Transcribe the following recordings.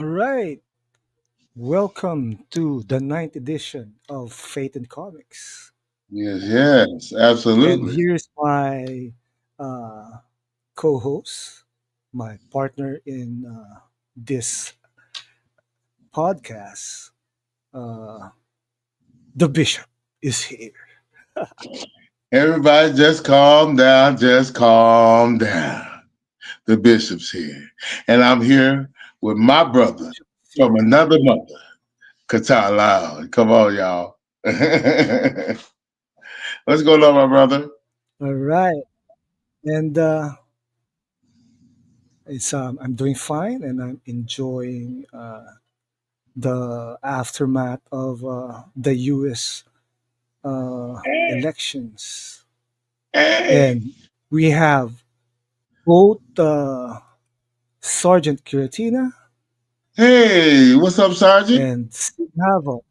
All right. Welcome to the ninth edition of Faith in Comics. Yes, yes, And absolutely. here's my uh, co host, my partner in this podcast. Uh, the Bishop is here. Everybody just calm down, just calm down. The bishop's here. And I'm here with my brother Bishop is from here. another mother, Katar Lhal. Come on, y'all. What's going on, my brother? All right. And I'm doing fine and I'm enjoying the aftermath of the US elections. Hey, And we have both Sergeant Curatina hey, what's up, Sergeant? and Sid Havoc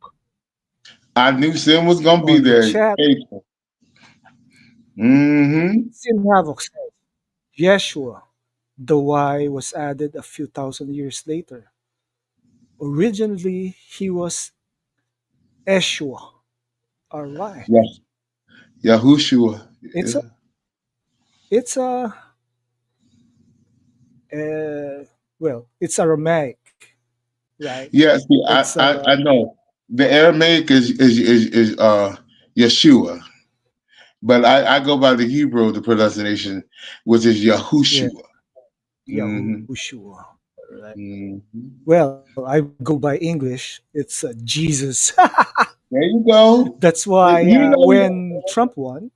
I knew Sim was gonna be on the there. chat. Faithful. Mm-hmm. Sid Havoc says, Yeshua, the Y was added a few thousand years later. Originally, he was Eshua. All right. Yeah, Yahushua. It's a, Yeah. it's a, it's Aramaic, right? Yeah, see, It's I know the Aramaic is Yeshua, but I go by the Hebrew, the pronunciation, which is yeah, Yahushua. Hmm. Yahushua. Right. Hmm. Well, I go by English. It's Jesus. There you go. That's why You know. when Trump won,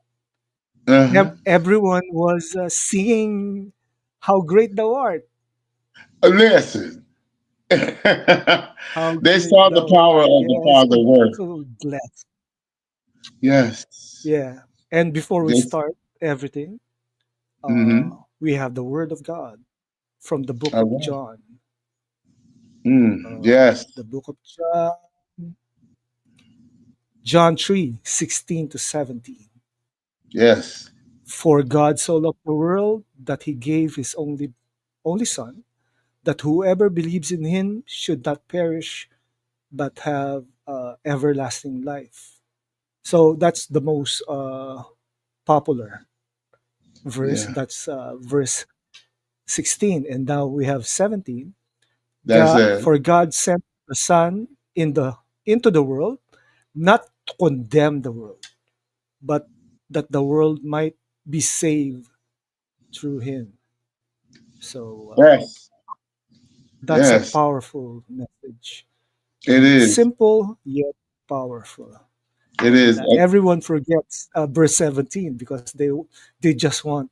Uh-huh. everyone was singing "How Great Thou Art." Listen, How they great saw the thou power art. of the Yes, Father I'm work. so glad. Yes. Yeah. And before we This. start everything, Mm-hmm. we have the Word of God from the book All of right. John. Yes. The book of John, John 3:16 to 17. Yes. For God so loved the world that he gave his only Son, that whoever believes in him should not perish but have everlasting life. So that's the most popular verse. Yeah. That's verse 16. And now we have 17. That's it. For God sent the Son into the world, not to condemn the world, but that the world might be saved through him. So Yes. that's a Yes. powerful message. It And it's is. simple yet powerful. It And is. everyone forgets verse 17 because they just want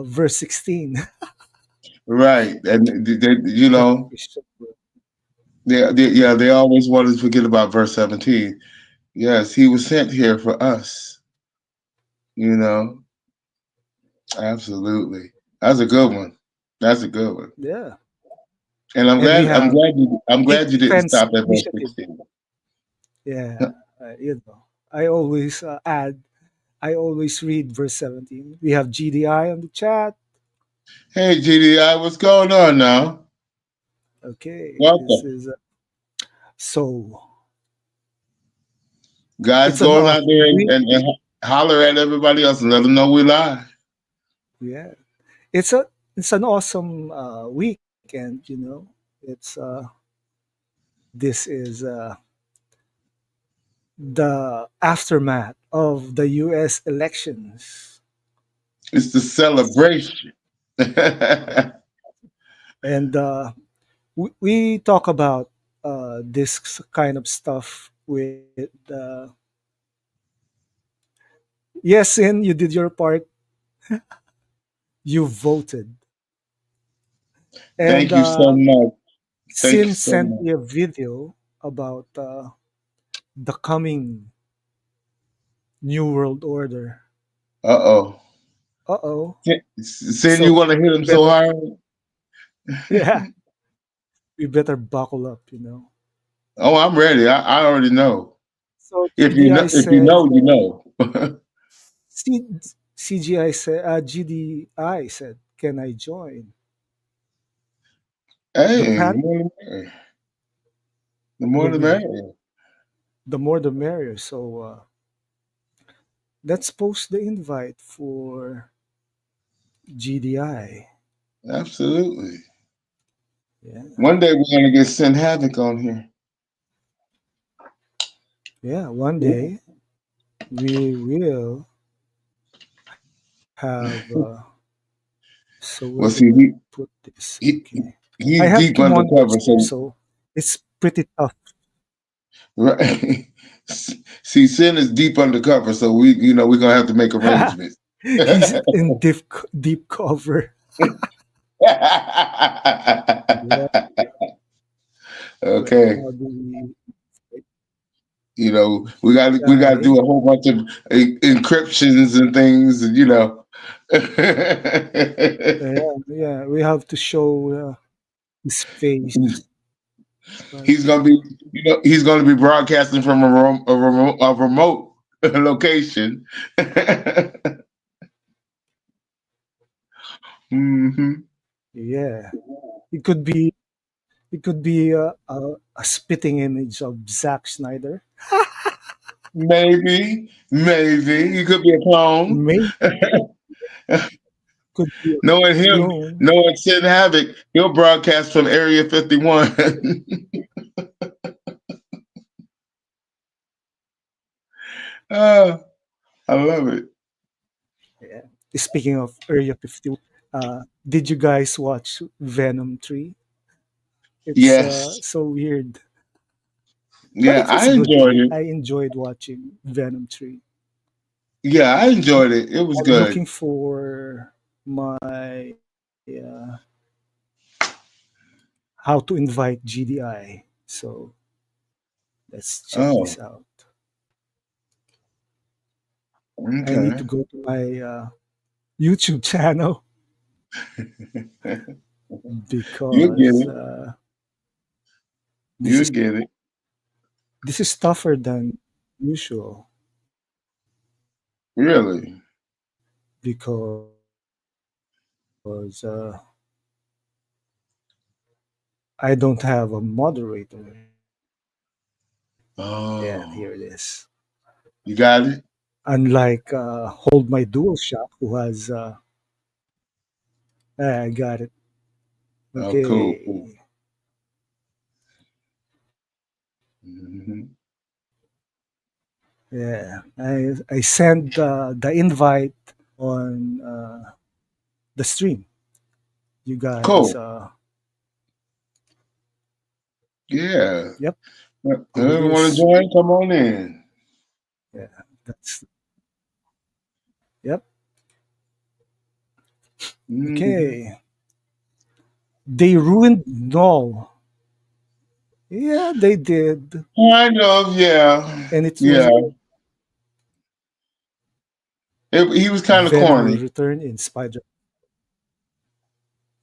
verse 16. Right, and The Christian word. yeah, Yeah, they always want to forget about verse 17. Yes, he was sent here for us. You know, absolutely. That's a good one. That's a good one. yeah. And And we have I'm glad you didn't defense stop at verse initiative. 16. Yeah, I always I always read verse 17. We have GDI on the chat. Hey, GDI, what's going on now? Okay, this Welcome. is so Guys, it's an going out awesome there week. and holler at everybody else and let them know we live. Yeah, it's a it's an awesome weekend. It's this is the aftermath of the U.S. elections, It's the celebration. and we talk about this kind of stuff with yes, Sin, you did your part. You voted, and Thank you so much. Thank you Sin so sent much. me a video about the coming New World Order. Uh-oh. Uh-oh. Sin, you So want to hit we him so better, hard? yeah, we better buckle up. Oh, I'm ready. I already know. So If you know, you know. C, CGI said, GDI said, can I join? The Hey, panel the more will the be merrier. the more the merrier. So let's post the invite for GDI. Absolutely. Yeah, One day we're gonna get Sin Havoc on here. yeah. One Ooh. day we will have. So where Well, do see, I put this? he Okay, I he's have deep two monitors undercover, here, so so it's pretty tough. right. See, Sin is deep undercover, so we're gonna have to make arrangements. He's in deep cover. Yeah. Wait, Okay. how do we? We got to do a GDI. whole bunch of encryptions and things, and Yeah, yeah. We have to show his face. But he's gonna be, he's gonna be broadcasting from a remote location. Hmm. yeah, it could be. It could be a spitting image of Zack Snyder. Maybe he could be a clone. Maybe could be a Knowing him, clone. knowing Sid Havoc, he'll broadcast from Area 51. Oh, I love it. Yeah. Speaking of Area 51, did you guys watch Venom 3? It's Yes. so weird, but Yeah, it's I good enjoyed too. it. I enjoyed watching Venom 3. Yeah, I enjoyed it. It was I'm good. looking for my uh, how to invite GDI. So let's check Oh, this out. I need to okay. go to my YouTube channel You'll get because it. this You'll is get it. this is tougher than usual Really. because I don't have a moderator. Yeah, Oh, here it is. you got it? Unlike Hold My Dual Shock, who has I got it. Oh, cool, cool. Okay. Hmm. Yeah, I sent the invite on the stream. You guys, Cool. Yeah. yep, here it Whoever want to is. join, come on in. Yeah, that's yep. Hmm. Okay, they ruined Null. Yeah, they did, Kind of, yeah. and it Yeah. was He was kind of Venom will corny. return in Spider.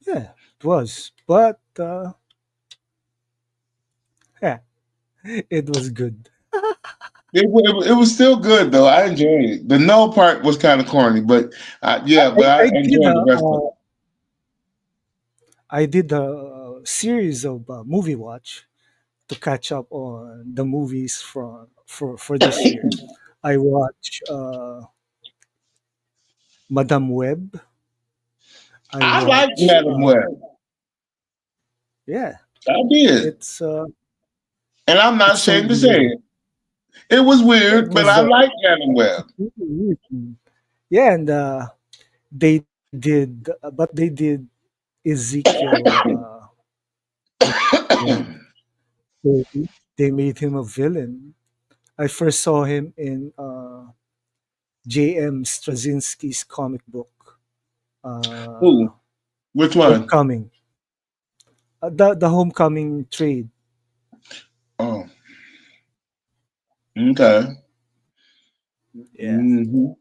Yeah, it was, but yeah, it was good. It was still good though. I enjoyed it. The no part was kind of corny, but yeah, but I I did enjoyed the rest of it. I did a series of movie watch to catch up on the movies for this year. I watch Madame Web. I I like watch Madam Web. yeah, I did, it's and I'm not it's so ashamed to say weird. it. It was Yeah, weird, it but was I like Madam Web. really weird. Yeah, and they but they did Ezekiel Web. They, they made him a villain. I first saw him in J.M. Straczynski's comic book, uh, Who? Which one? Homecoming. The Homecoming trade. Oh, okay. Yeah. Hmm.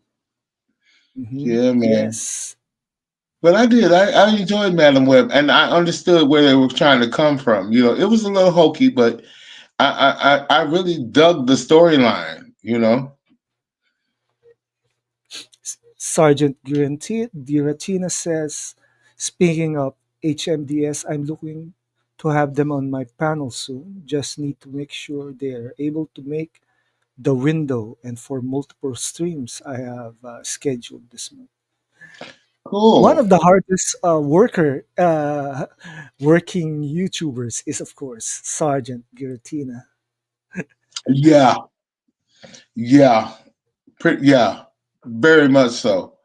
Yeah, man. Yes. But I did. I enjoyed Madam Web, and I understood where they were trying to come from. It was a little hokey, but I really dug the storyline. Sergeant Giratina says, speaking of HMDS, I'm looking. to have them on my panel soon. Just need to make sure they're able to make the window and for multiple streams I have scheduled this month. One Cool. of the hardest working YouTubers is, of course, Sergeant Giratina. Yeah, yeah, yeah, very much so.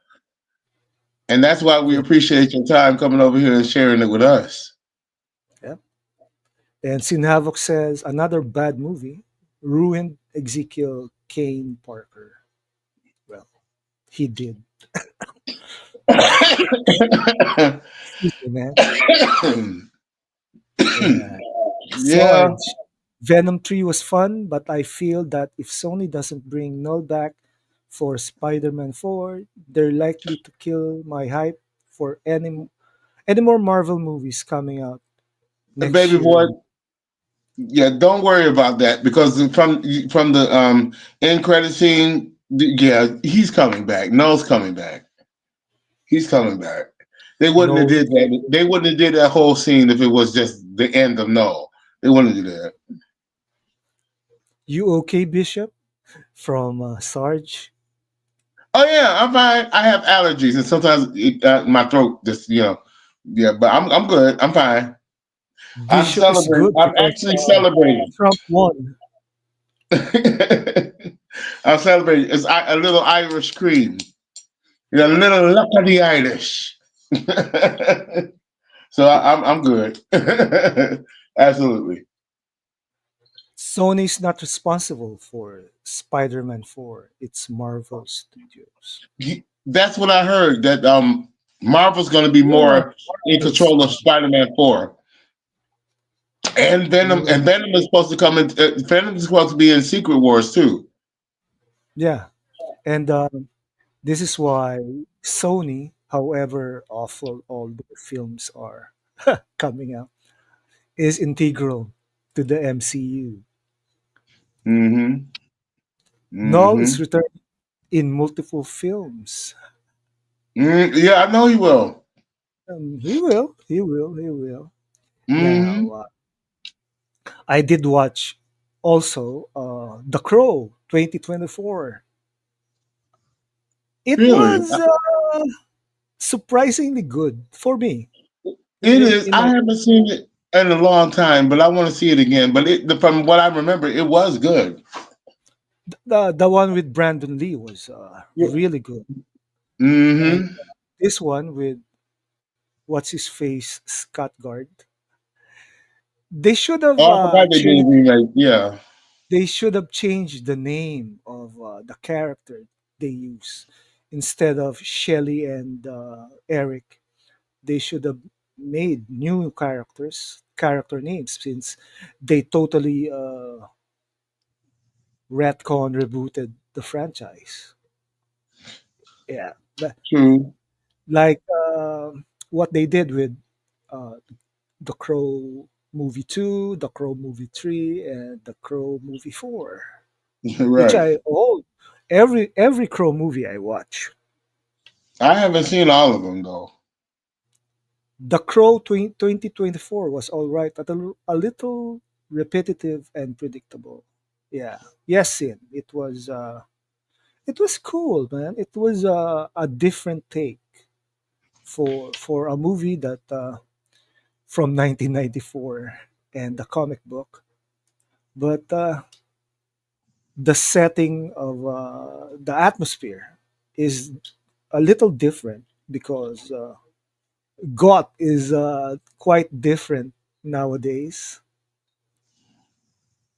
And that's why we Yeah, appreciate your time coming over here and sharing it with us. yeah. And Sin Havoc says another bad movie ruined Ezekiel Kane Parker. Well, he did. Excuse me, man. Yeah. Yeah, Sarge. Venom 3 was fun, but I feel that if Sony doesn't bring Null back for Spider Man 4, they're likely to kill my hype for any more Marvel movies coming out next baby year. boy. Yeah, don't worry about that because from the end credit scene, yeah, he's coming back. No's coming back. He's coming back. They wouldn't have No, did that. They wouldn't have did that whole scene if it was just the end of No. They wouldn't do that. you okay, Bishop? From Sarge. Oh yeah, I'm fine. I have allergies and sometimes my throat just yeah. But I'm good. I'm fine. I'm Bishop is celebrating. good I'm because actually celebrating. Trump won. I'm celebrating. It's a little Irish cream. A little luck of the Irish. So I'm good. Absolutely. Sony's not responsible for Spider Man 4, it's Marvel Studios. That's what I heard. That Marvel's going to be Yeah, more in Marvel's, control of Spider-Man 4. And Venom, yeah, and Venom is supposed to come in. Venom is supposed to be in Secret Wars too. yeah. And this is why Sony, however awful all the films are coming out, is integral to the MCU. Mm-hmm. Null is Mm-hmm. returning in multiple films. Yeah, I know he will. He will, he will, he will. Now, Mm-hmm. I did watch also The Crow 2024. It Really, was surprisingly good for me. it is. In I my haven't seen it in a long time, but I want to see it again. But from what I remember, it was good. the one with Brandon Lee was Yeah. really good, and Mm-hmm. this one with what's his face Scott Gard. They should have Oh, I forgot they did a changed. remake. Yeah. They should have changed the name of the character they use instead of Shelly and Eric. They should have made new character names since they totally retcon rebooted the franchise. Yeah, True. like what they did with uh, the Crow movie 2, the Crow movie 3, and the Crow movie 4, which Right. every Crow movie I watch. I haven't seen all of them though. The Crow 2024 was all right, but a little repetitive and predictable. Yeah, yes, Sin. It was cool, man. It was a different take for a movie that from 1994 and the comic book, but the setting of the atmosphere is a little different because Goth is quite different nowadays.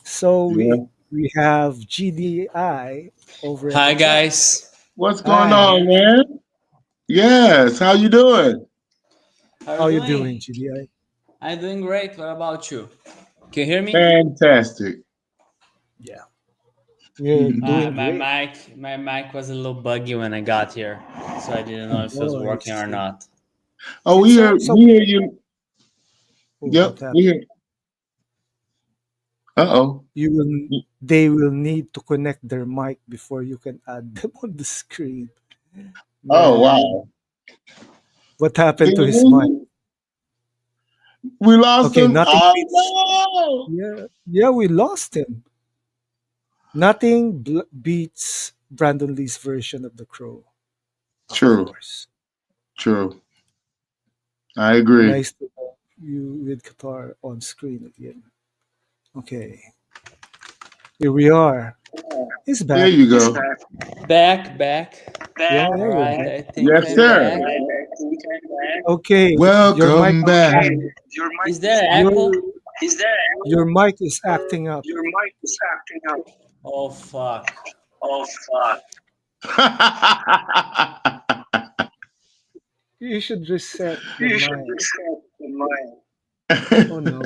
So Yeah. we have GDI over in the Hi chat. guys, What's Hi, going on, man? Yes. How you doing? how are how you you doing, doing? GDI? I'm doing great. What about you? Can you hear me? Fantastic. Yeah, we're doing great. My mic was a little buggy when I got here, so I didn't know if it was Oh, I working or see. not. Oh, It's we hear okay. you. Oh, Yep, what we happened? hear. Uh You will. oh. They will need to connect their mic before you can add them on the screen. Oh Man, wow. what Can happened to you his hear mic? me? We lost Okay, him. nothing beats. Oh Yeah, we lost him. Nothing beats Brandon Lee's version of The Crow, no. of True. course. True. I agree. Nice to have you with Qatar on screen again. Okay, here we are. He's There back. you go. Back. Yeah, yeah, All you're right, back. I think Yes, I'm sir. back. Okay, your mic, Welcome back. Is there your echo? your mic is acting up. Oh fuck. You should reset the mic. Oh no.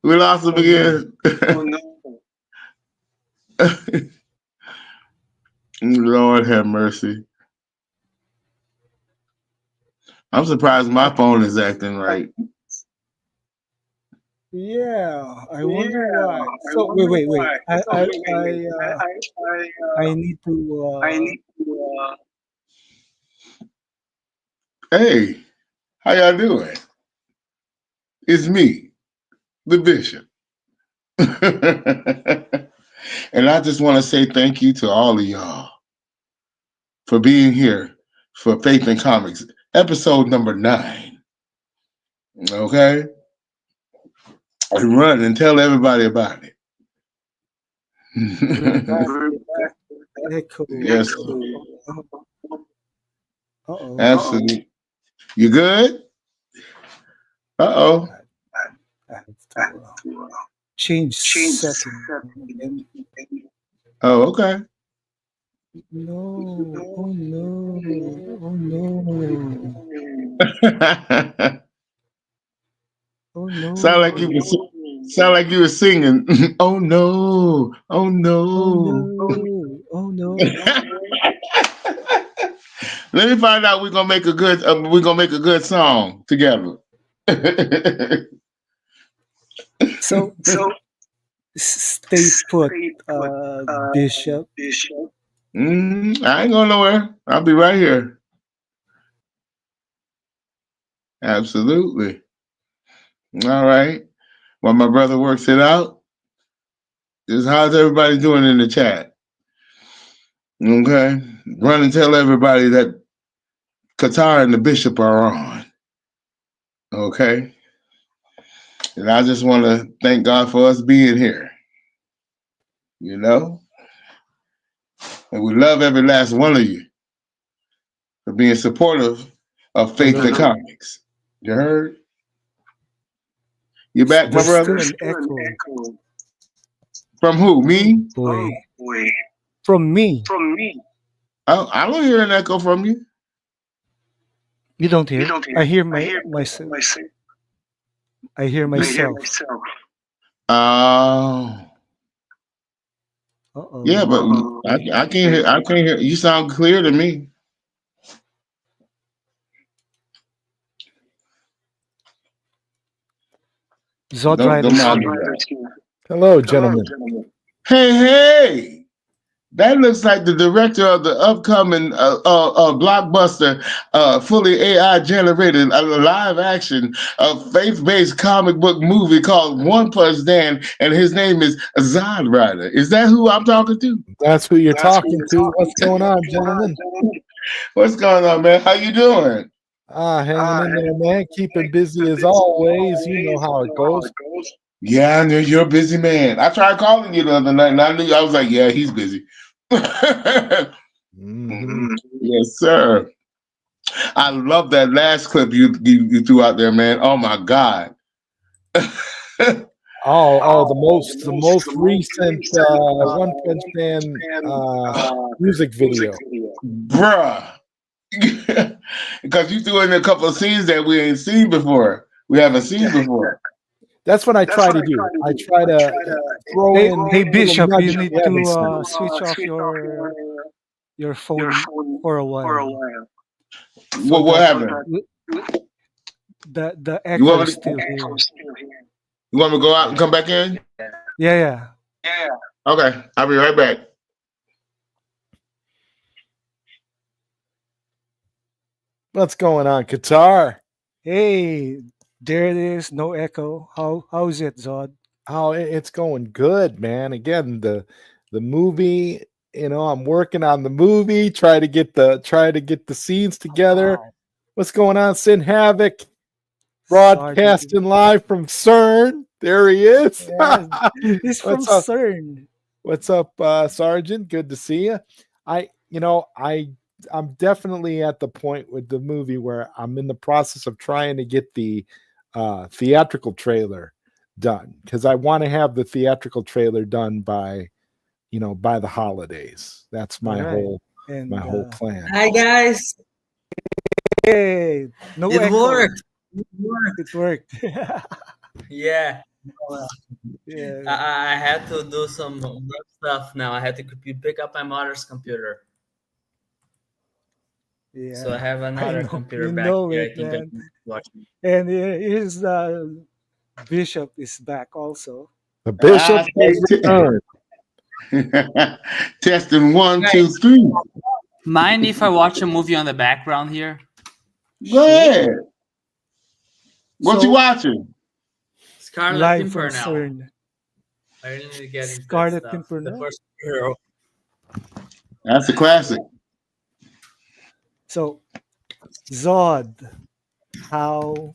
We lost him Oh no. again. Lord have mercy. I'm surprised my phone is acting right. Yeah, I wonder why. So wait. I need to. Hey, how y'all doing? It's me, the bishop. And I just want to say thank you to all of y'all for being here for Faith in Comics, episode number 9. Okay? And run and tell everybody about We're back it. with the echo. Yes, Uh oh. absolutely. You good? Uh-oh. I have to change setting again. Oh, okay. No. Oh no. Oh no. Oh sound like you no. was sound like you were singing. Oh no. Oh Oh no. no. Oh no. Let me find out we're gonna make a good song together. So stay put, Bishop. I ain't going nowhere. I'll be right here. Absolutely. All right. While my brother works it out, just how's everybody doing in the chat? Okay. Run and tell everybody that Qatar and the Bishop are on. Okay. And I just want to thank God for us being here. You know? And we love every last one of you for being supportive of Faith in Hello. Comics. You heard? You back, my There's brother? still an echo. From who? Oh Me? boy. From me. I don't hear an echo from you. You don't hear? I hear myself. I hear myself. Oh. Uh Yeah, but oh. I can't hear. I can't hear. You sound clear to me. Zod Don't Rider's mind me. here. Hello, gentlemen. Hey, that looks like the director of the upcoming blockbuster, fully AI generated live action faith based comic book movie called 1PunchDan, and his name is Zod Rider. Is that who I'm talking to? That's who you're talking to. What's going on, gentlemen? What's going on, man? How you doing? Hanging in there, man. Keeping busy as always. You know how it goes. Yeah, I knew you're a busy man. I tried calling you the other night, and I was like, yeah, he's busy. Hmm. Yes, sir. I love that last clip you threw out there, man. Oh my God. The most recent One Punch Man music video. Bruh. Because you threw in a couple of scenes that we ain't seen before. We haven't seen before. That's what I try to do. I try to throw Hey, in hey, little Bishop, you nuggets need we haven't to seen. switch off your phone for a while. So What that happened? the You echo want is me to, still here. you want me to go out and come back in? Yeah. Okay, I'll be right back. What's going on, Qatar? Hey, there it is. No echo. How's it, Zod? Oh, it's going good, man. Again, the movie, I'm working on the movie, try to get the scenes together. Wow. What's going on, Sin Havoc? Sergeant. Broadcasting live from CERN. There he is. Yes, he's from What's up? CERN. What's up, Sergeant? Good to see you. I, you know, I, I'm definitely at the point with the movie where I'm in the process of trying to get the theatrical trailer done because I want to have the theatrical trailer done by the holidays. That's All my right. whole plan. Hi guys, Hey, no it echo. worked. It worked. It worked. Yeah, Yeah, I had to do some work stuff now. I had to pick up my mother's computer, so I yeah. have I another know. computer You back know here. it, I think I man. can watch it. And here's Bishop is back also. The Ah, bishop has returned. testing one, two, Guys, three. mind if I watch a movie on the background here? Go ahead. Sure. What you So watching? Scarlet live from Pimpernel. CERN, I really need to get into that Scarlet stuff. The Pimpernel. first hero. That's a classic. So Zod, how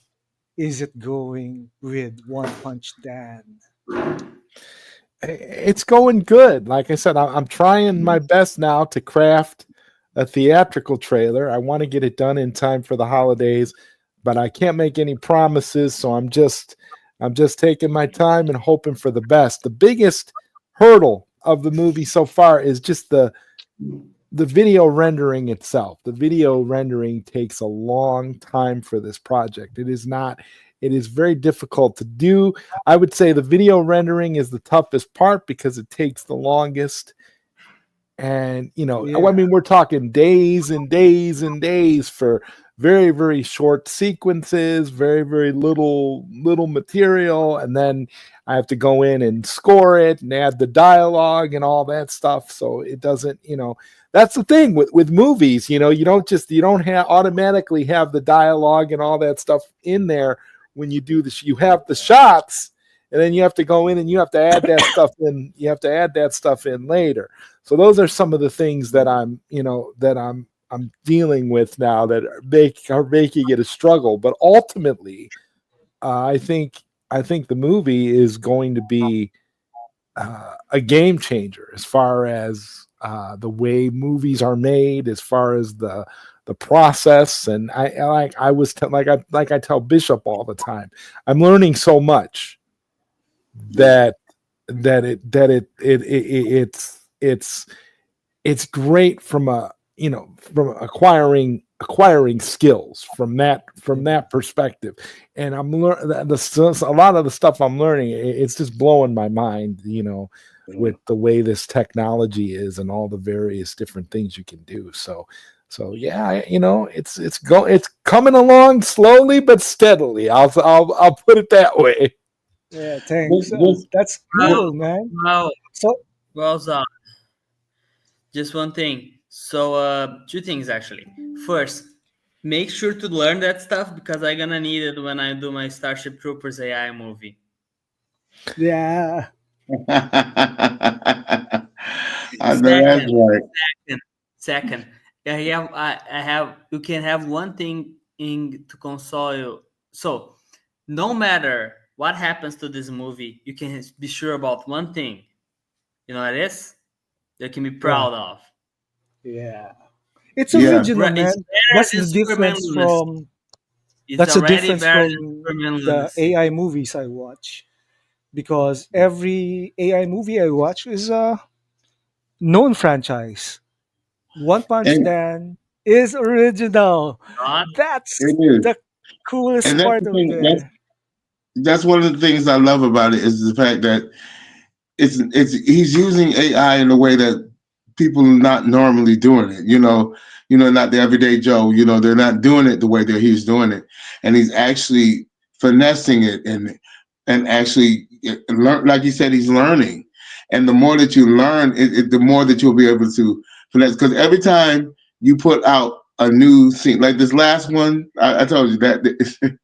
is it going with One Punch Dan? It's going good. Like I said, I'm trying my best now to craft a theatrical trailer. I want to get it done in time for the holidays, but I can't make any promises. So I'm just taking my time and hoping for the best. The biggest hurdle of the movie so far is just the video rendering itself. The video rendering takes a long time for this project. It is very difficult to do. I would say the video rendering is the toughest part because it takes the longest. And, I Yeah, mean, we're talking days and days and days for very, very short sequences, very, very little material. And then I have to go in and score it and add the dialogue and all that stuff. So it doesn't, that's the thing with movies, you don't have automatically have the dialogue and all that stuff in there when you do this. You have the shots and then you have to go in and you have to add that stuff in. You have to add that stuff in later. So those are some of the things that I'm dealing with now that are making it a struggle. But ultimately, I think the movie is going to be a game changer as far as the way movies are made, as far as the process. And like I tell Bishop all the time, I'm learning so much that it's great from acquiring skills from that perspective. And I'm learning a lot of the stuff I'm learning. It's just blowing my mind, with the way this technology is and all the various different things you can do. So yeah, it's coming along slowly but steadily. I'll put it that way. yeah. This, Thanks. this, That's Wow, cool, man. wow, So well done. Just one thing. So, two things actually. First, make sure to learn that stuff because I'm gonna need it when I do my Starship Troopers AI movie. yeah, I know that's Second, right. second, second. You can have one thing in to console you. So, no matter what happens to this movie, you can be sure about one thing. You know what it is? You can be what? proud of. Yeah, it's Yeah. original, It's man. better That's than the Superman difference Lunacy. from It's that's the already difference better than from Superman the Lunacy. AI movies I watch because every AI movie I watch is a known franchise. One Punch And Dan is original. Not it That's is. the And coolest that's part the of thing. That's there. that's one of the things I love about it is the fact that it's he's using AI in a way that people are not normally doing it. Not the everyday Joe. They're not doing it the way that he's doing it, and he's actually finessing it and actually learn. Like you said, he's learning, and the more that you learn, the more that you'll be able to finesse. Because every time you put out a new scene, like this last one, I told you that.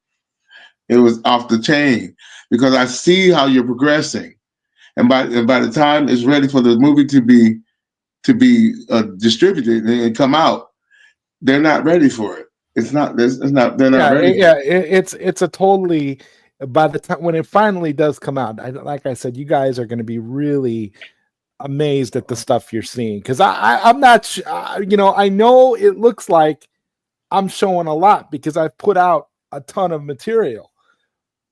It was off the chain because I see how you're progressing, and by the time it's ready for the movie to be distributed and come out, they're not ready for it. It's not. It's not. They're not Yeah, ready for yeah, it's a totally. By the time when it finally does come out, like I said, you guys are going to be really amazed at the stuff you're seeing because I'm not. I know it looks like I'm showing a lot because I've put out a ton of material,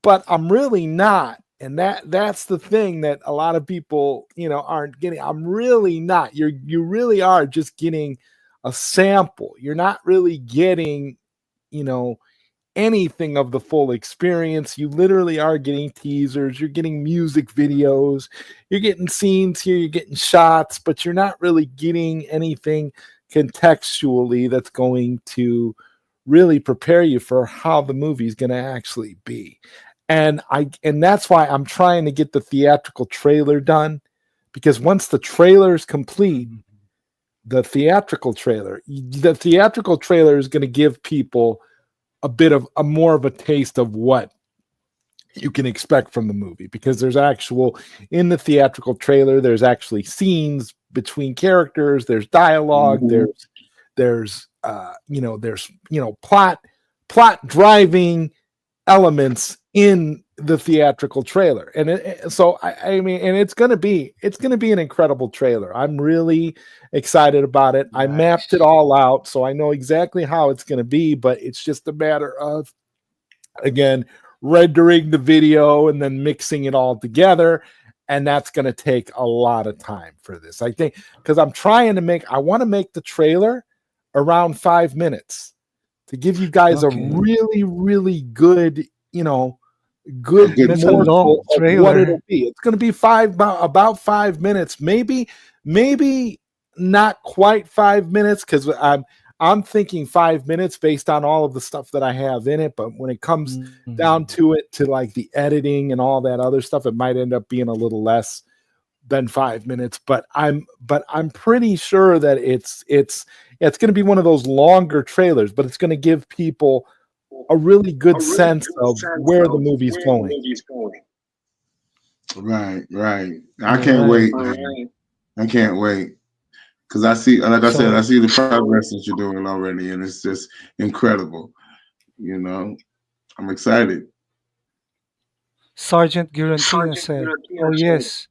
but I'm really not. And that's the thing that a lot of people, aren't getting. I'm really not. You really are just getting a sample. You're not really getting, you know, anything of the full experience. You literally are getting teasers, you're getting music videos, you're getting scenes here, you're getting shots, but you're not really getting anything contextually that's going to really prepare you for how the movie is going to actually be. And that's why I'm trying to get the theatrical trailer done, because once the trailer is complete, the theatrical trailer is going to give people a bit of a more of a taste of what you can expect from the movie, because there's actual in the theatrical trailer, there's actually scenes between characters, there's dialogue, Mhm. there's plot driving elements in the theatrical trailer. And I mean, and it's going to be an incredible trailer. I'm really excited about it. I mapped it Nice. all out, so I know exactly how it's going to be, but it's just a matter of, again, rendering the video and then mixing it all together. And that's going to take a lot of time for this, I think, because I want to make the trailer around 5 minutes to give you guys a Okay. really, really good, A good good That's a taste. long morsel of what trailer. it'll be. It's going to be about 5 minutes, maybe not quite 5 minutes, because I'm thinking 5 minutes based on all of the stuff that I have in it. But when it comes Mhm. down to it, to like the editing and all that other stuff, it might end up being a little less than 5 minutes. But I'm pretty sure that it's going to be one of those longer trailers, but it's going to give people a really good sense of where the movie's going. Right, right. I All can't right. wait, man. I can't wait because I see, like I said, I So see the progress that you're doing already, and it's just incredible. You know, I'm excited. Sergeant Girantina said, "Oh yes,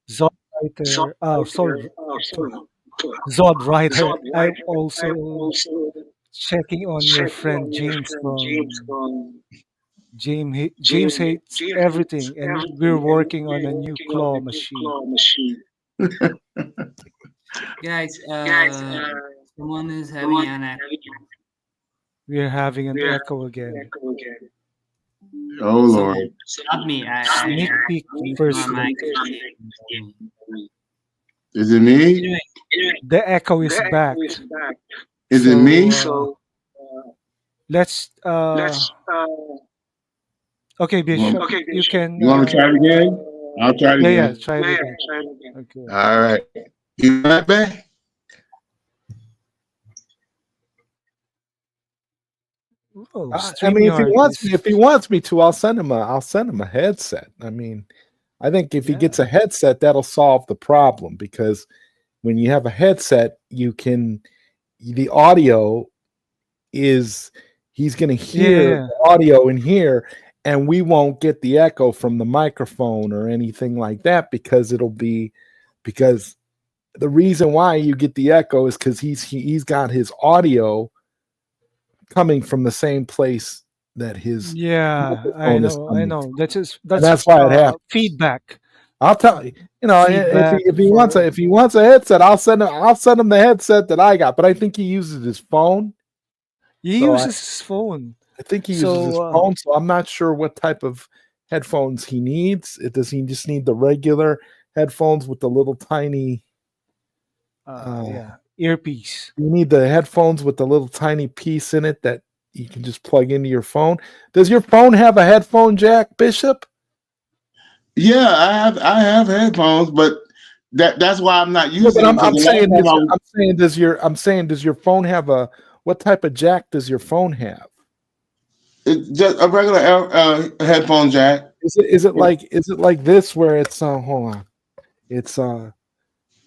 Zod writer. Zod writer. I'm also checking on your friend James from James hates everything, and we're working on a new claw machine. Guys, someone is having an echo. We're having an echo again. Oh So Lord, not me. Sneak I peek think my first look. mic is on me. is it me? Anyway, The echo is back. Is it So me? let's. Okay, Well, Bishop, you can. you want to try it again? I'll try it Yeah, again. try it again. Okay. All right. You right back? Oh, I mean, if he StreamYard wants is. me, to, I'll send him a headset. I mean, I think if he Yeah. gets a headset, that'll solve the problem, because when you have a headset, the audio is, he's going to Yeah, yeah, hear yeah. the audio in here, and we won't get the echo from the microphone or anything like that, because the reason why you get the echo is because he's got his audio coming from the same place that his Yeah, I microphone is know, I coming know. from, and That's that's why it happens. feedback. I'll tell you, Feedback for. if he wants a headset, I'll send him the headset that I got. But I think he uses his phone, He so uses his phone. I think he uses his So phone. So I'm not sure what type of headphones he needs. Does he just need the regular headphones with the little tiny? yeah, earpiece. You need the headphones with the little tiny piece in it that you can just plug into your phone. Does your phone have a headphone jack, Bishop? Yeah, I have headphones, but that's why I'm not No, but using them because I'm the last saying time does your phone have a, what type of jack does your phone have? It's just a regular headphone jack. Is it like this where it's hold on. It's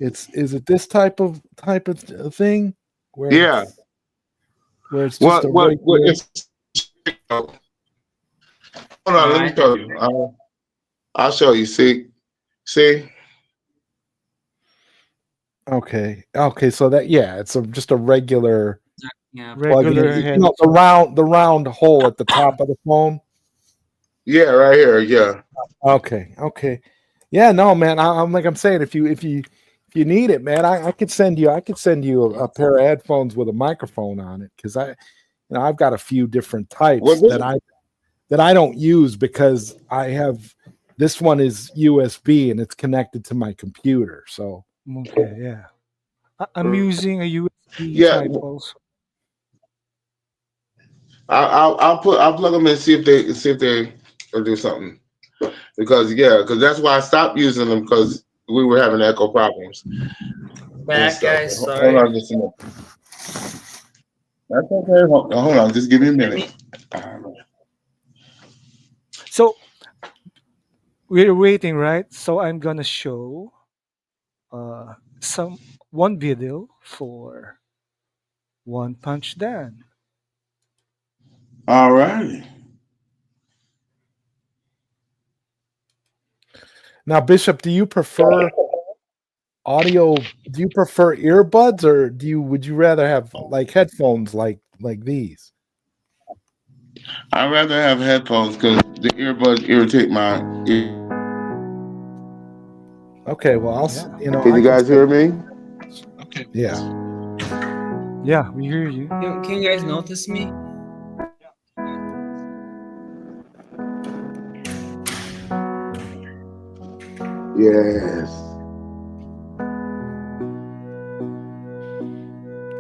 it's is it this type of thing Yeah. where it's just a What? regular. It's, hold All on. Let me right. show you. I'll show you. See. Okay. Okay, so that yeah, it's just a regular Yeah. plug in. Regular You know, head. the round hole at the top of the phone. Yeah, right here. Yeah. Okay. Okay. Yeah, no, man. I'm like I'm saying, if you need it, man, I could send you a pair of headphones with a microphone on it because I've got a few different Well, types this, that I don't use because I have this one is USB and it's connected to my computer. So Okay, yeah. I'm using a USB yeah. type also. I'll plug them in and see if they will do something because that's why I stopped using them because we were having echo problems and Back, stuff. guys. Hold Sorry. on just a minute. That's okay. Hold on. Just give me a Hear minute. me? So we're waiting, right? So I'm gonna show some one video for One Punch Dan. All righty. now, Bishop, do you prefer audio? Do you prefer earbuds or would you rather have like headphones like these? I'd rather have headphones because the earbuds irritate my ear. Okay, well, Yeah, Can I you can guys send. hear me? Yeah. yeah, we hear you. Can you guys notice me? Yes.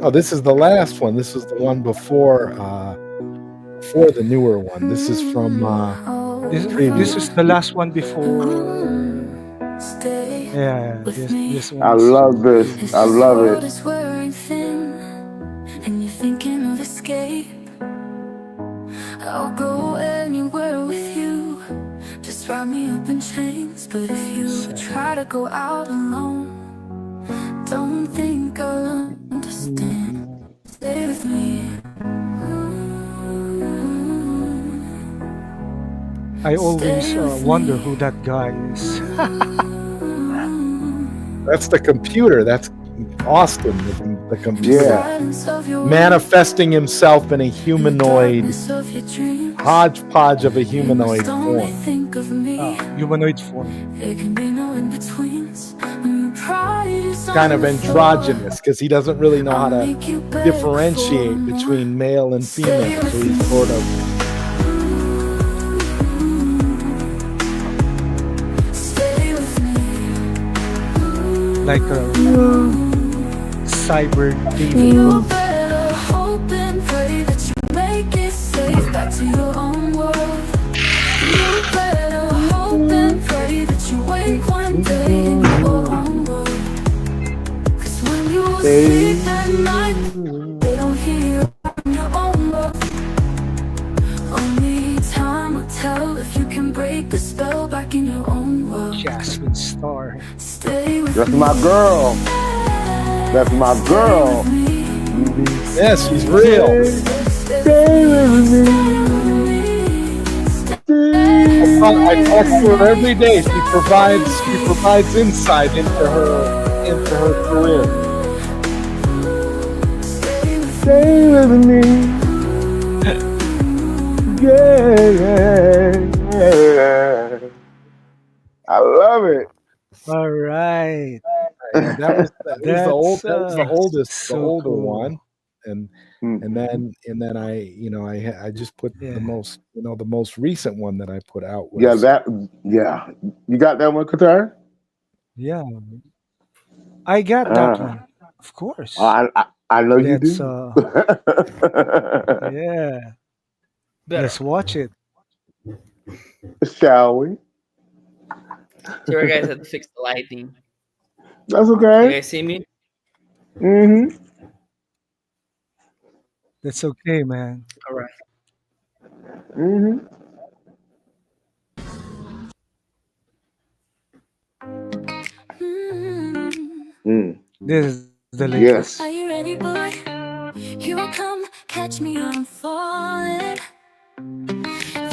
Oh, this is the last one. This is the one before the newer one. This is from This previous. is the last one before. Stay Yeah, with this me. one I is. love this. If I this love it. world is wearing thin and you're thinking of escape, I'll go anywhere with you. Just wrap me up in chains. But if you try to go out alone, don't think I'll understand. Stay with me. I always Stay with wonder me. who that guy is. That's the computer. That's Austin, the computer, Yeah. Silence of your manifesting himself in a in the humanoid darkness of your dreams. hodgepodge of a You must humanoid only form. think of me. Humanoid form. There can be no in-betweens. When your pride is Kind on of the floor, androgynous because he doesn't really know how I'll to make you beg for differentiate more. between male and Stay female. So with he's me. sort of Stay with me. Like a cyber You demon. better hope and pray that you make it safe back to your own world. You better hope and pray that you wake one day in your own world. Cause when you sleep at night, they don't hear you in your own world. Only time will tell if you can break the spell back in your own world. Jasmine Star. Stay with That's me. my girl. That's my Stay girl. with me. yes, he's real. Stay with me. I talk to her every day. She provides insight into her career. Stay with me. Yeah. I love it. All right. That was the That's oldest, the so older one, cool. and Mhm. I just put the Yeah. most the most recent one that I put out Yeah, was yeah. You got that one, Qatar? Yeah. I got that Uh, one. Of course. I know you Let's do. yeah. Better. Let's watch it. Shall we? Sorry, guys. I had to fix the lighting. That's You okay. guys see me? Mm-hmm. That's okay, man. All right. Hmm. Mm. Mm. This is the latest. Are Yes. you ready, boy? Here I come, catch me, I'm falling.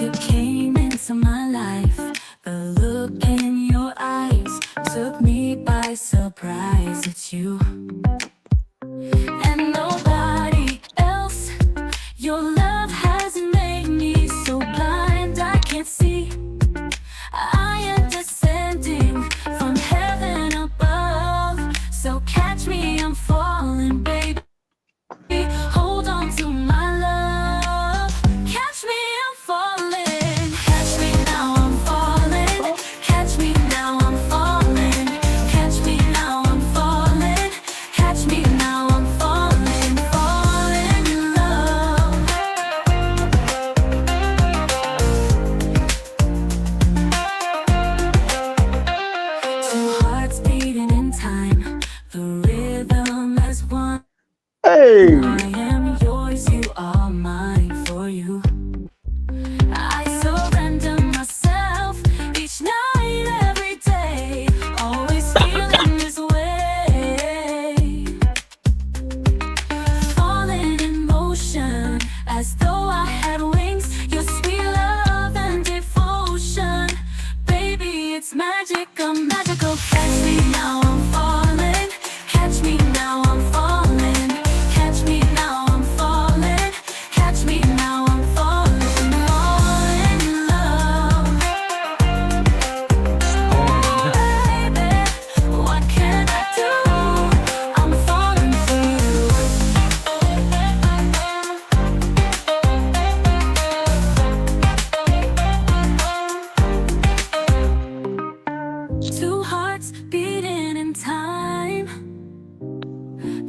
You came into my life. The look in your eyes took me by surprise. It's you and nobody else. Your love has made me so blind I can't see. I am descending from heaven above. So catch me, I'm falling, baby. Hold on to my love. Catch me, I'm falling. Catch me now, I'm falling. Catch me now, I'm falling. Catch me now, I'm falling. Catch me now, I'm falling. Falling in love. Two hearts beating in time. The rhythm as one. Hey. I am yours, you are mine. For you, I surrender myself each night, every day. Always feeling this way. Falling in motion as though I had wings. Your sweet love and devotion. Baby, it's magic, I'm magical. Catch me now, I'm falling. Catch me now, I'm falling. Catch me now, I'm falling. Catch me now, I'm falling. Falling in love. And Baby, what can I do? I'm falling for you. Two hearts beating in time.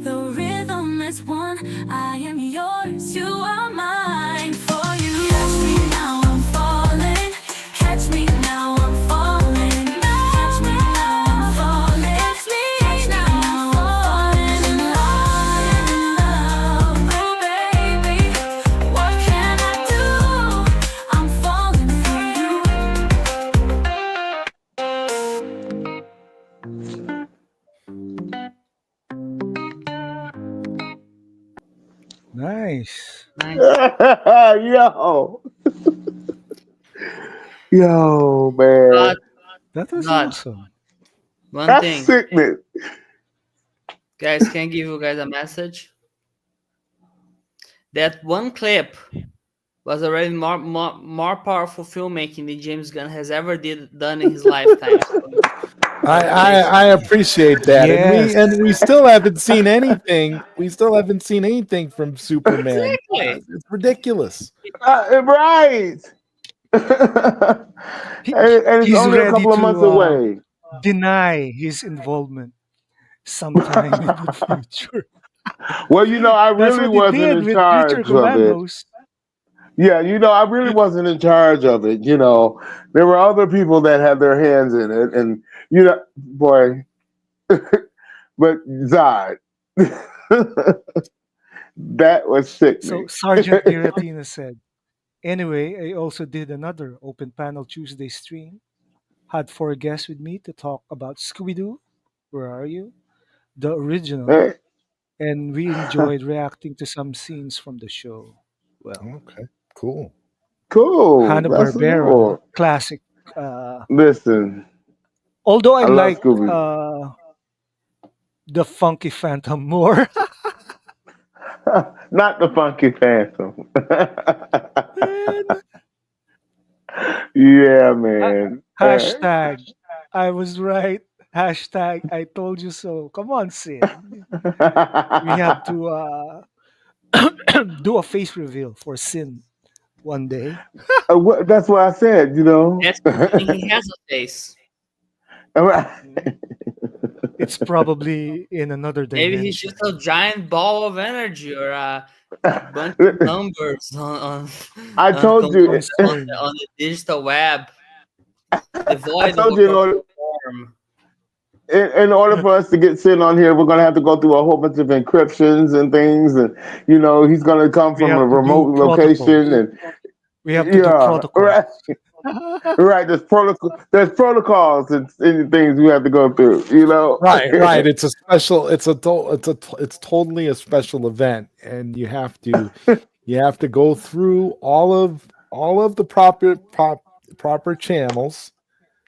The rhythm is one. I am yours, you are mine. For you, catch me now, I'm falling. Catch me now, I'm falling. Catch me now, I'm falling. Catch me now, I'm falling in love. Oh baby, what can I do? I'm falling for nice. Nice. Yo. Yo, God, man. That was God, awesome. one That's thing, sickening. guys, can I give you guys a message? That one clip was already more powerful filmmaking than James Gunn has ever done in his lifetime. So I congratulations. appreciate that, and Yes. we still haven't seen anything. We still haven't seen anything from Superman. Exactly. It's ridiculous. Right. and, He, and it's he's only a ready couple of months to away. deny his involvement sometime in the future. Well, I That's really what he wasn't did in with Future charge of it. Commandos. Yeah, I really wasn't in charge of it. There were other people that had their hands in it, and boy, but Zod, that was So sickening. Sergeant Giratina said, anyway, I also did another open panel Tuesday stream. Had four guests with me to talk about Scooby Doo, Where Are You? The original, and we enjoyed reacting to some scenes from the show. Well, Okay, cool. Cool. That's Hanna-Barbera, cool. classic. Uh, Listen, although I I love liked Scooby. the Funky Phantom more. Not the Funky Phantom. Man, Yeah, ha- man. hashtag, I was right. Hashtag, I told you so. Come on, Sid. We have to do a face reveal for Sin one day. That's what I said. That's considering he has a face. Mm. It's probably in another Maybe he's just dimension. a giant ball of energy or a bunch of numbers I told On you. Sin. on the digital web, I devoid of told a you corporeal form. in order for us to get Sin on here, we're going to have to go through a whole bunch of encryptions and things, and he's going to come We from a have to do remote location, protocols. and We have to do Yeah, protocols. right, right. There's protocols and things we have to go through. You know. Right, right. It's a special. It's totally a special event, and you have to go through all of the proper channels,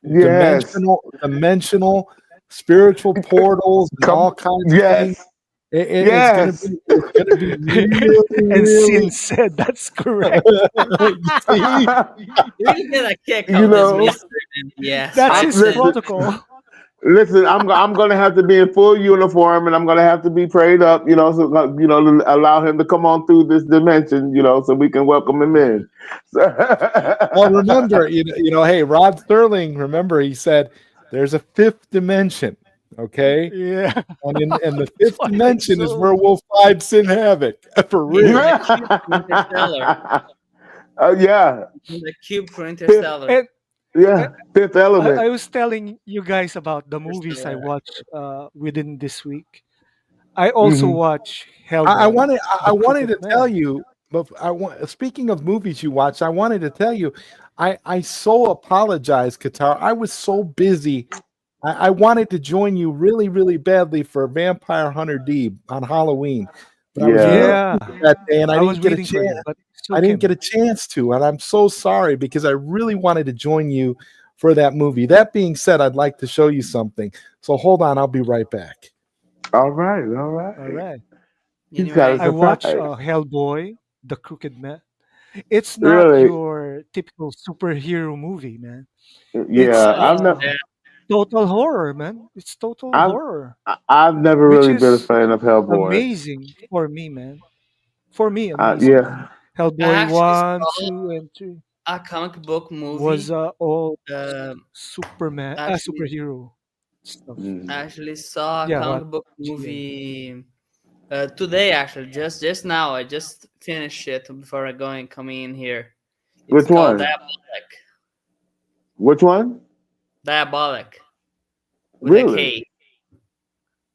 Yes. dimensional spiritual portals, and Come. all kinds of things. Yes. Yes. It's gonna be really And really. Sin said that's correct. You see, Really get a kick You of this know. mystery and the That's his aspects. Listen. protocol. Listen, I'm gonna have to be in full uniform, and I'm gonna have to be prayed up, so to allow him to come on through this dimension, so we can welcome him in. well, remember, hey, Rod Sterling. Remember, he said there's a fifth dimension. Okay, Yeah, and the that's fifth why I'm dimension is so. where we'll find Sin Havoc for He's real. the cube for Interstellar. Yeah, He's the cube for fifth, Interstellar. And yeah, fifth I element. was telling you guys about the movies I Interstellar. watched within this week. I also Hmm. watch I Hellboy, wanted The I wanted Crooked to tell Man. you, but speaking of movies you watched, I wanted to tell you, I so apologize, Qatar. I was so busy. I wanted to join you really, really badly for Vampire Hunter D on Halloween, but I was Yeah. really Yeah, busy that day, and I was waiting for you, but I so didn't get Kim. a chance to, and I'm so sorry because I really wanted to join you for that movie. That being said, I'd like to show you something. So hold on, I'll be right back. All right. All All right. right, He's got a I Anyway, watch surprise. Hellboy, The Crooked Man. It's not Really? your typical superhero movie, man. It's Yeah. I've never. yeah, total horror, man. It's total I've horror, I've never which really been a is fan of Hellboy. amazing for me, man. For me, amazing. Yeah. I Hellboy actually 1, saw 2, and 3 a comic book was movie. all Um, actually, superhero stuff. Mm. I actually saw a Yeah, what? comic book GN. movie today. Actually, just now. I just finished it before I coming in here. It's Which called one? Diabolic. Which one? Diabolic with a Really? K.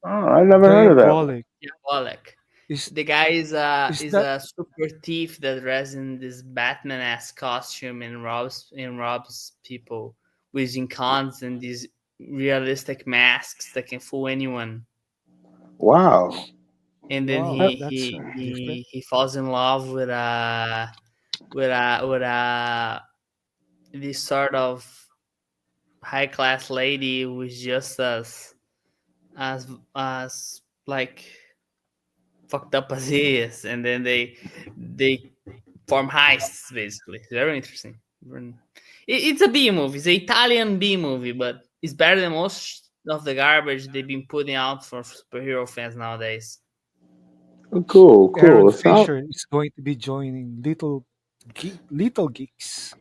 Oh, I never heard of that one. Diabolic. Diabolic. Is The guy is is that a super thief that dresses in this Batman-esque costume and robs people using cons and these realistic masks that can fool anyone. Wow. And then wow? he That's he different. he, he falls in love with a this sort of high class lady who is just as like fucked up as he is, and then they form heists basically. It's very interesting. It's a B movie. It's an Italian B movie, but it's better than most of the garbage they've been putting out for superhero fans nowadays. Cool. Aaron Cool. So, Fisher is going to be joining Little Geeks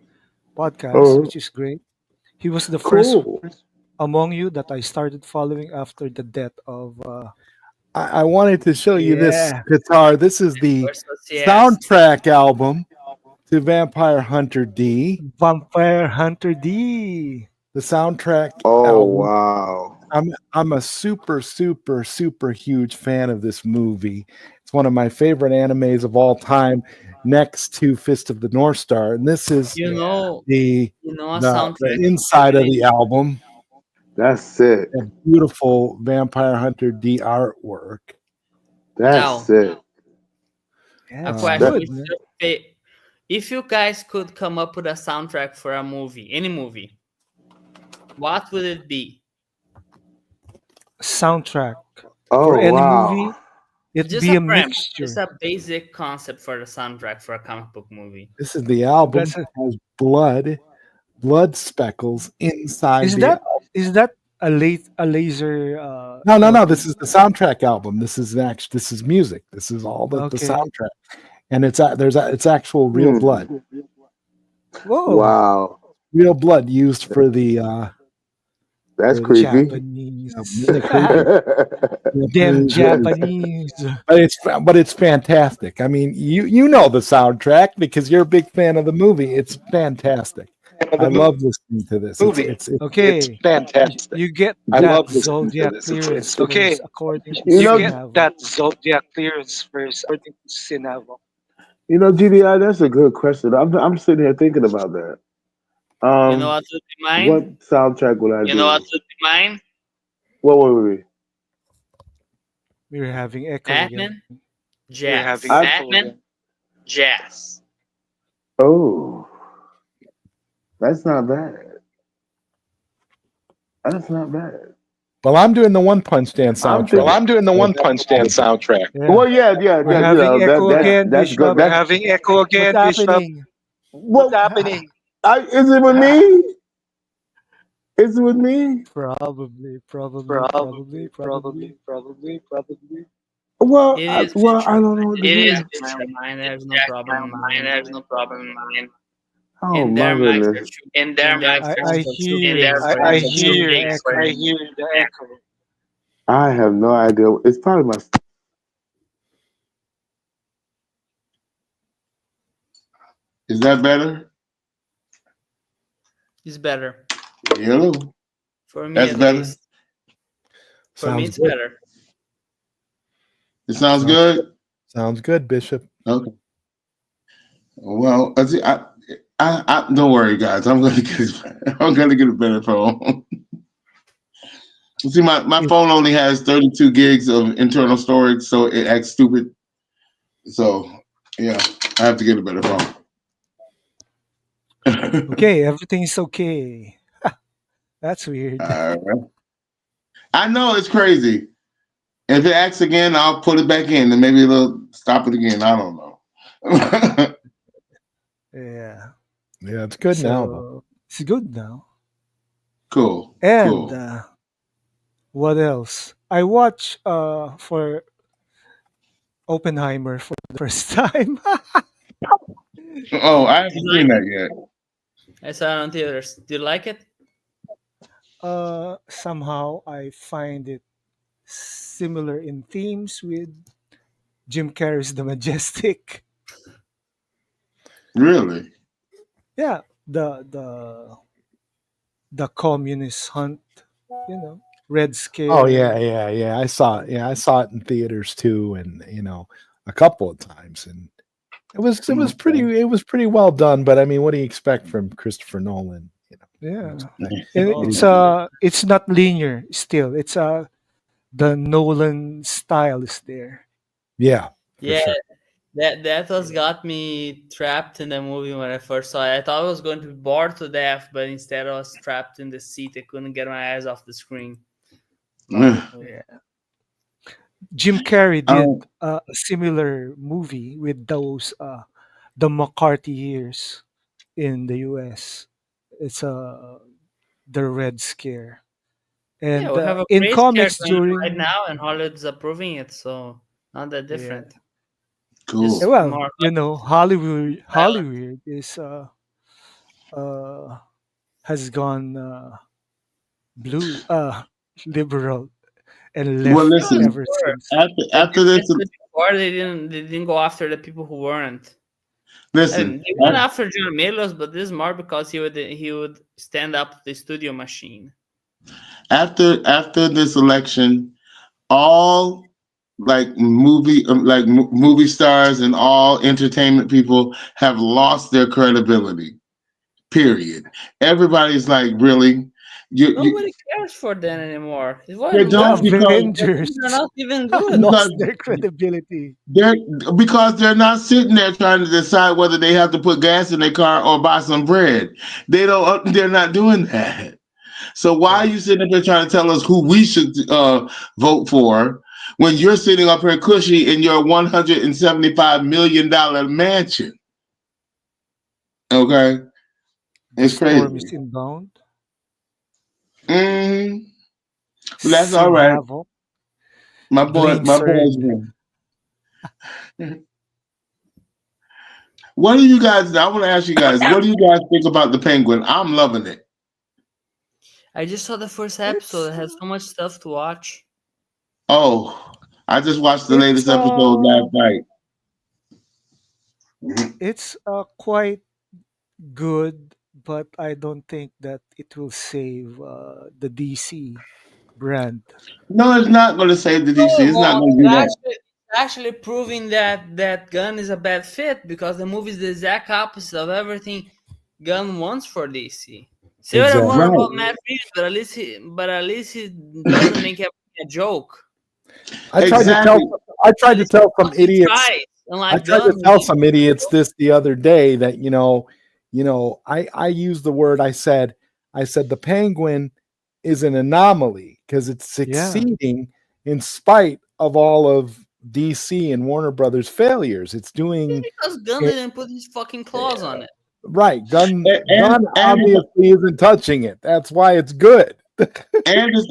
podcast, oh, which is great. He was the first cool. among you that I started following after the death of I wanted to show you this yeah, guitar. This is the Versus yes, soundtrack album to Vampire Hunter D. Vampire Hunter D. The soundtrack Oh album. wow. I'm a super huge fan of this movie. It's one of my favorite animes of all time, next to Fist of the North Star. And this is you Yeah. know, the a the soundtrack inside of the album. That's sick. That beautiful Vampire Hunter D artwork. That's now. sick. Yeah, A it's question: good, man. if you guys could come up with a soundtrack for a movie, any movie, what would it be? Soundtrack for Oh any movie, wow. it'd Just be a a premise, just mixture. a basic concept for the soundtrack for a comic book movie. This is the album. That's a, It has blood speckles inside is the that album. is that a laser No. This is LP? the soundtrack album. This is music. This is all the Okay. soundtrack, and it's actual real blood, Hmm. Whoa, Wow. real blood used for the That's for the creepy. Japanese. really creepy. Damn Japanese, Japanese. but it's fantastic. I mean, you know the soundtrack because you're a big fan of the movie. It's fantastic. I love listening to this. Okay, you get I that love listening to zodiac this. clearance first, according to You know, Sinavo. GDI, that's a good question. I'm sitting here thinking about that. You know what would be What mine? soundtrack would I You know what do? would be mine? What would we? We're having echo again. Batman, jazz. I Batman, jazz. oh, that's not bad. That's not bad. Well, I'm doing the One Punch Dan I'm soundtrack. thinking. Yeah. Well, yeah, yeah, We're that having echo again, that's good. Bishop. What's happening? What is it with me? Is it with me? Probably. Well, It is I Bishop. don't know I what to didn't do. jack mine. There's no problem in mine. Oh And my their mics are goodness. too. And their I phones are too hear big for I him. hear the echo. I have no idea. It's probably my. Is that better? It's better Hello. for me That's at better. least. For me, Sounds it's good. better. It sounds Sounds good. sounds good, Bishop. Okay. Well, I don't worry, guys. I'm gonna get. I'm gonna get a better phone. See, my It, phone only has 32 gigs of internal storage, so it acts stupid. So yeah, I have to get a better phone. okay, everything is okay. That's weird. Alright. I know it's crazy. If it acts again, I'll put it back in, and maybe it'll stop it again. I don't know. Yeah. Yeah, it's good now though. So it's good now. Cool, And cool. what else? I watched for Oppenheimer for the first time. Oh, I You haven't like seen that it? yet. I saw it on theaters. Do you like it? Somehow I find it similar in themes with Jim Carrey's The Majestic. Really? Yeah, the communist hunt, Red Oh yeah, Scare. yeah, yeah. I saw it. Yeah, I saw it in theaters too, and a couple of times, and Okay. it was pretty well done. But I mean, what do you expect from Christopher Nolan? Yeah, It's- and Oh, it's not linear. Still, it's the Nolan style is there. yeah, for yeah. sure. That was got me trapped in the movie when I first saw it. I thought I was going to be bored to death, but instead I was trapped in the seat. I couldn't get my eyes off the screen. Love that movie. Yeah. Jim Carrey Um, did a similar movie with those the McCarthy years in the U.S. It's the Red Scare, Yeah, and we have a in great scare comics going on right during now, and Hollywood's approving it, so not that yeah. different. Just cool. Well, more style. Hollywood is uh has gone blue liberal and Well, left No, it's listen. ever more. since. Like After you this, said before, they didn't go after the people who weren't. I mean, listen. they went after John Melos, but this is more because he would stand up to the studio machine. After this election, all movie stars and all entertainment people have lost their credibility. Period. Everybody's like, really? You Nobody cares for them anymore. they The What don't because the Avengers movies are not even have good. because lost their credibility. they're they're not sitting there trying to decide whether they have to put gas in their car or buy some bread. They don't. They're not doing that. So why are Yeah. you sitting up there trying to tell us who we should vote for when you're sitting up here cushy in your $175 million mansion? Okay, The it's storm is crazy. inbound. Mm, but that's all Sid right. Havoc, Blaine My boy's Sird. here. What do you guys? I want to ask you guys. What do you guys think about the Penguin? I'm loving it. I just saw the first episode. It's I have so much stuff to watch. Oh, I just watched the it's latest episode last night. it's quite good, but I don't think that it will save the DC brand. No, it's not going to save the No, DC. it It's not won't. going to It do that. actually, actually proving that Gunn is a bad fit because the movie is the exact opposite of everything Gunn wants for DC. Say what I want Exactly. about Right. Matt Reeves, but at least he doesn't make everything a joke. I tried to tell Exactly. I tried At to least he tell some fucking idiots tries. I Unlike tried to Gunn, tell he some idiots this the other day that I used the word I said the Penguin is an anomaly because it's Yeah. succeeding in spite of all of DC and Warner Brothers failures. It's doing because Gunn it didn't put his fucking claws on it. right. Gun And obviously isn't touching it. That's why it's good. it's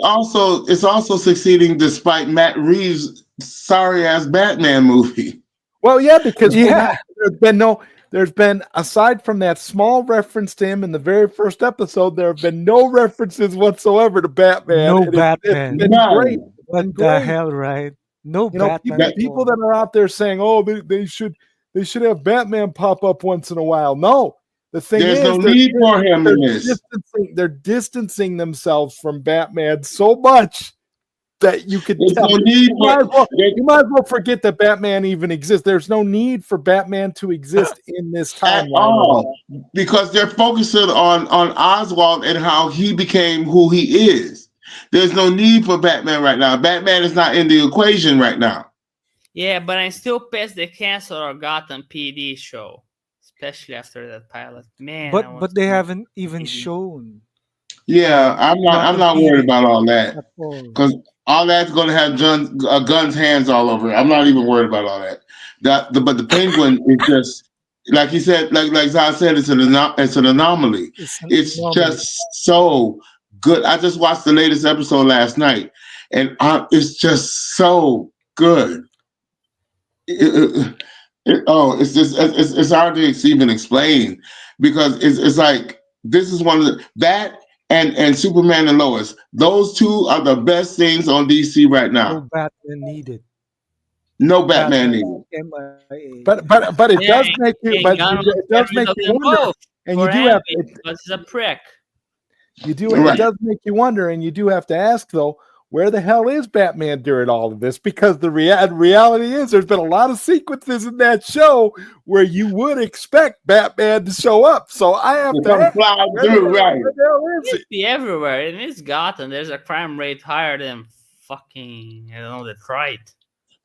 also succeeding despite Matt Reeves' sorry ass Batman movie. Well, yeah, because Yeah. there's been aside from that small reference to him in the very first episode, there have been no references whatsoever to Batman, No and it's Batman. been great. None. It's What been the great. hell, right? No Batman That at People that all. are out there saying, "Oh, they should have Batman pop up once in a while." No, the thing there's is, no need for him they're in this. distancing themselves from Batman so much that you could There's tell. no need You for might as well, there, you might as well forget that Batman even exists. There's no need for Batman to exist in this at timeline at all all. because they're focusing on Oswald and how he became who he is. There's no need for Batman right now. Batman is not in the equation right now. Yeah, but I'm still pissed they canceled our Gotham PD show, especially after that pilot. Man, I But want they some more haven't even PD. shown Yeah, I'm Gotham not worried PD about all that at all. because all that's going to have Guns hands all over it. I'm not even worried about all that. But the Penguin is just like he said, like Zah said, it's an anomaly. It's an It's anomaly. just so good. I just watched the latest episode last night, and it's just so good. It's just it's hard to even explain because it's like this is one of that and Superman and Lois. Those two are the best things on DC right No now. Batman needed. No Batman Batman needed. MIA. But it Yeah, does make you and Gunn wants it to get does rid make of you them wonder, both and you for do have envy because he's a prick. it Right. does make you wonder, and you do have to ask though, where the hell is Batman during all of this? Because the reality is, there's been a lot of sequences in that show where you would expect Batman to show up. So I have To to come ask, fly through, right. where the hell is He'd he? be everywhere. In this Gotham, there's a crime rate higher than fucking, I don't know, Detroit.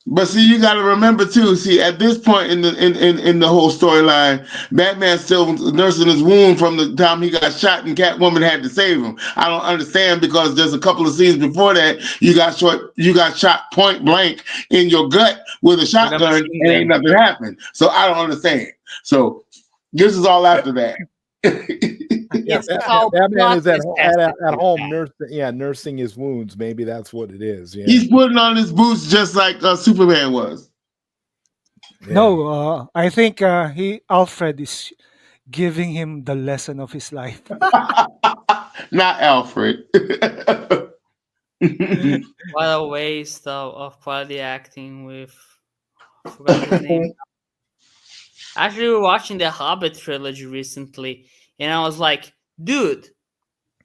But see, you got to remember too. See, at this point in the whole storyline, Batman's still nursing his wound from the time he got shot, and Catwoman had to save him. I don't understand because there's a couple of scenes before that you got shot point blank in your gut with a With a shotgun, machine and ain't gun. nothing happened. So I don't understand. So this is all after that. Yeah, It's called Batman plot is at home necessity. nursing his wounds. Maybe that's what it is. Yeah, He's putting on his boots just like Superman was. yeah. No, I think he Alfred is giving him the lesson of his life. Not Alfred. What a waste of quality acting with. I forgot his name. Actually, we were watching the Hobbit trilogy recently, and I was like, dude,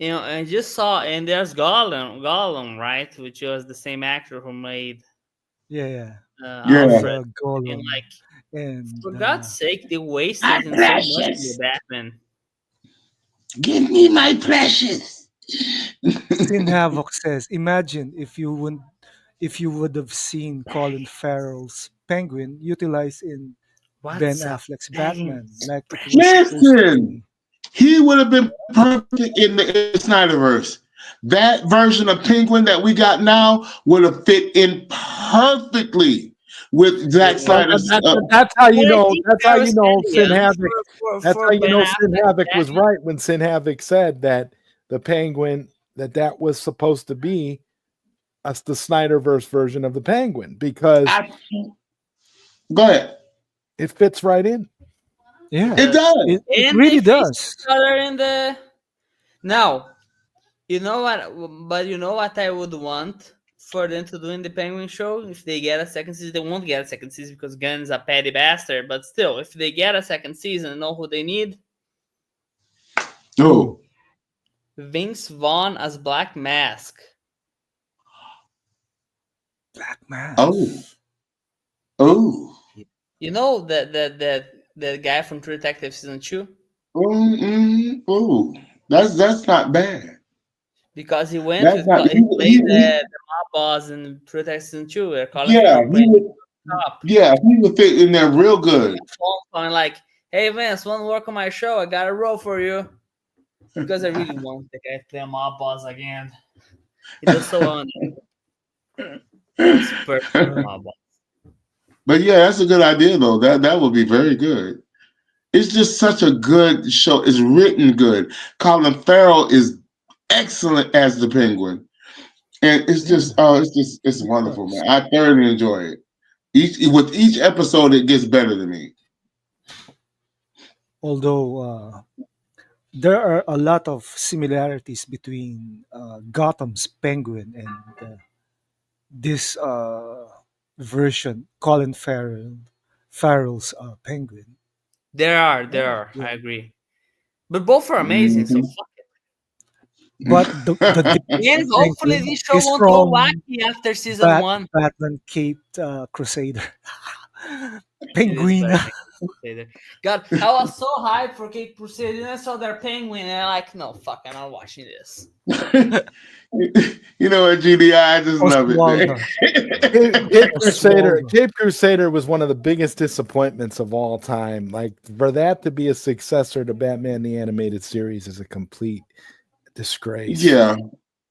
I just saw, and there's Gollum, right? Which was the same actor who made Yeah, yeah. There's Yeah. Alfred. a And Golem like, and for God's sake, they My wasted him so much in the precious. Batman. Give me my precious. Sin Havoc says, "Imagine if you would have seen Colin Farrell's Penguin utilized in Ben What's up, Affleck's bang? Batman, like it was supposed to Listen, be." he would have been perfect in the Snyderverse. That version of Penguin that we got now would have fit in perfectly with Zack Well, Snyder's. that's how you But I know. think That's how Farrell you said know Sin yes Havoc. That's for how you Ben know Sin Affleck Havoc was Batman. right when Sin Havoc said that the Penguin that was supposed to be the Snyderverse version of the Penguin because I, Go ahead. it fits right in. It Yeah, It does. does. it And they really face does. each other in the. Now, you know what? But you know what I would want for them to do in the Penguin show? If they get a second season, they won't get a second season because Gunn's a petty bastard. But still, if they get a second season, you know who they need? Oh, Who? Vince Vaughn as Black Mask. Black oh, Mass. Oh, You know that guy from True Detective season 2, oh, that's not bad. because he went That's with not he played he the mob boss in True Detective season 2, where Colin yeah, Farrell played top. he would fit in there real good. Phone call and like, "Hey Vince, want to work on my show? I got a role for you." Because I really want the guy to play a mob boss again. He does so well. He's perfect for Uh, mob boss. But yeah, that's a good idea though. That would be very good. It's just such a good show. It's written good. Colin Farrell is excellent as the Penguin, and it's yeah, just it's it wonderful, does. man. I thoroughly enjoy it. Each episode, it gets better to me. Although there are a lot of similarities between Gotham's Penguin and this version, Farrell's Penguin. There Yeah, are. yeah. I agree. But both are amazing. So Mhm. fuck it. But the difference And in hopefully Penguin this show is won't go from wacky after season one. Batman Caped Crusader. It is Penguin. better than Crusader. God, I was so hyped for Cape Crusader, and I saw their penguin, and I'm like, no, fuck, I'm not watching this. You know what, GDI? I just love it, man. Oswaldo. Oswaldo. Cape Crusader was one of the biggest disappointments of all time. Like for that to be a successor to Batman the Animated Series is a complete disgrace. Yeah,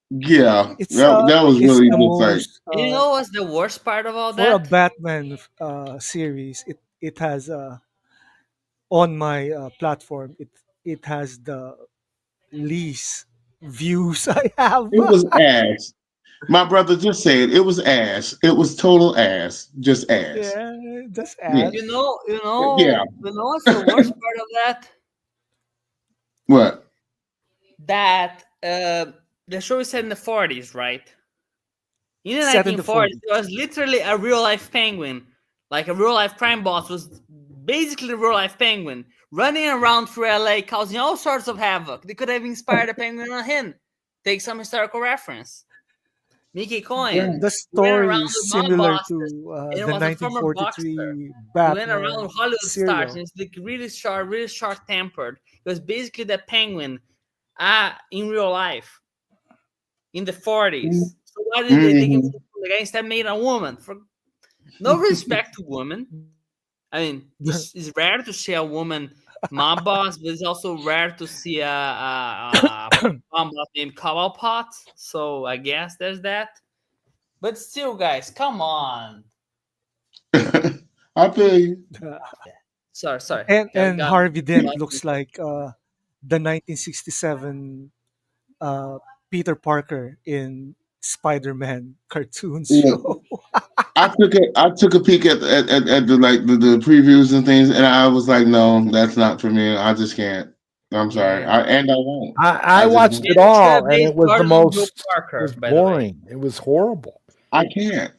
yeah. It's That was it's really the just like most You know what's the worst part of all for a that? Batman series. It has on my platform. It has the least views I have. it was ass. My brother just said it was ass. It was total ass. Just ass. Yeah, just Yeah. You ads. know, Yeah. what's the worst part of that? What? That the show is set in the 40s, right? In the Set in the 1940s, 40s. there was literally a real life penguin, like a real life crime boss was basically a real life penguin running around through LA causing all sorts of havoc. They could have inspired a penguin on him. Take some historical reference. Mickey Yeah. Cohen The ran story around is with mob similar bosses to and the was a former boxer. 1943 He went around Batman with Hollywood stars and serial. he's like really short tempered. He was basically the penguin in real life in the 40s. So why did they take him Hmm. to the guy instead made a woman? For no respect to women. I mean, it's rare to see a woman mob boss, but it's also rare to see a mob boss named Cobblepot. So I guess there's that. But still, guys, come on. I feel you. Sorry. And Harvey Dent Lost looks like the 1967 uh, Peter Parker in Spider-Man cartoons Yeah. show. I took a peek at the like the previews and things, and I was like, no, that's not for me. I just can't. I'm sorry. Yeah. I won't. I I just watched won't. it And they should have all, and made it was the Gordon Joe most. It was Parker, by the way. boring. It was horrible. I can't.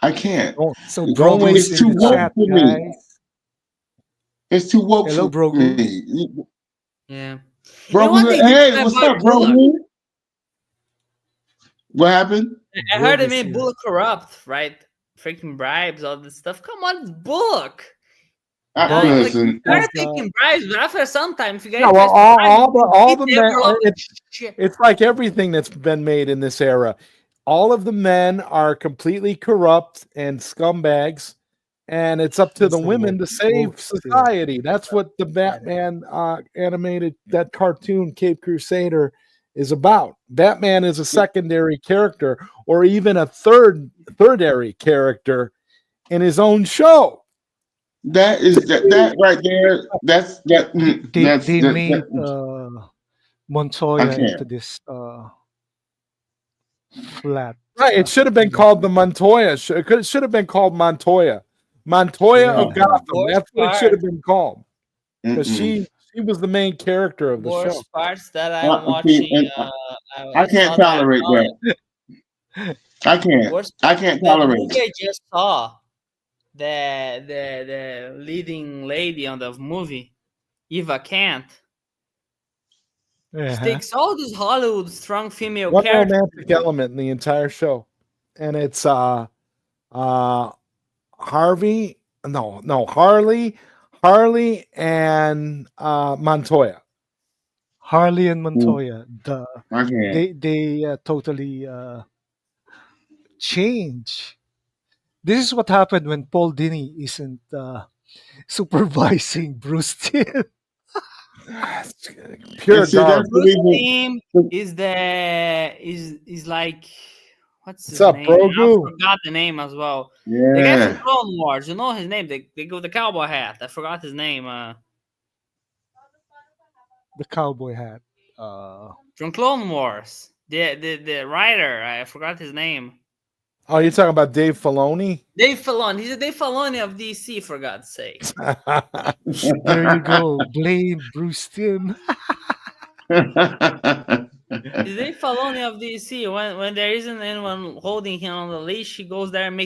I can't. Don't So don't Brogu's waste It's in too the your time. woke chat, for me. guys. It's too woke Hello, for Brogu. me. Yeah. And Bro, one thing they hey, said what's about up, bro? Bullock, What happened? I heard Brog they is made here. Bullock corrupt, right? Freaking bribes, all this stuff. Come on, it's Bullock. But Like he Listen, as started taking bribes, but after some time, if you Yeah, guy well, tries to bribe him, all he the men. never like shit. It's like everything that's been made in this era. All of the men are completely corrupt and scumbags, and it's up to the that's the women to woke save spirit. society. That's what the Batman animated that cartoon Cape Crusader is about. Batman is a secondary character, or even a thirdary character in his own show. that right there. They made I Montoya into can't. this flat Right. It should have been called the Batman. Montoya. It should have been called Montoya. Montoya Yeah, of And the Gotham. That's what it should have been called. Because Mm-mm. she was the main character of the show. worst parts that I'm See, watching, and I I saw can't that tolerate that. I can't. worst I part can't that tolerate movie it. I just saw. The leading lady on the movie, Eva Kant. She uh-huh. takes all these Hollywood strong female One characters. romantic element in the entire show. And it's Harvey, Harley, and Montoya. Harley and Mm, Montoya. I can't. They totally change. This is what happened when Paul Dini isn't supervising Bruce Timm. And Pure see, that's garbage. the Bruce reason. team is like what's What's his up, name? I Grogu? forgot the name as well. The guy from Yeah. Clone Wars, you know his name? They go with the cowboy hat. I forgot his name. The cowboy hat. Uh, From Clone Wars. The writer, I forgot his name. Oh, you're talking about Dave Filoni? Dave Filoni. He's a Dave Filoni of DC, for God's sake. there you go. Blame Bruce Timm. He's Dave Filoni of DC. When there isn't anyone holding him on the leash, he goes there and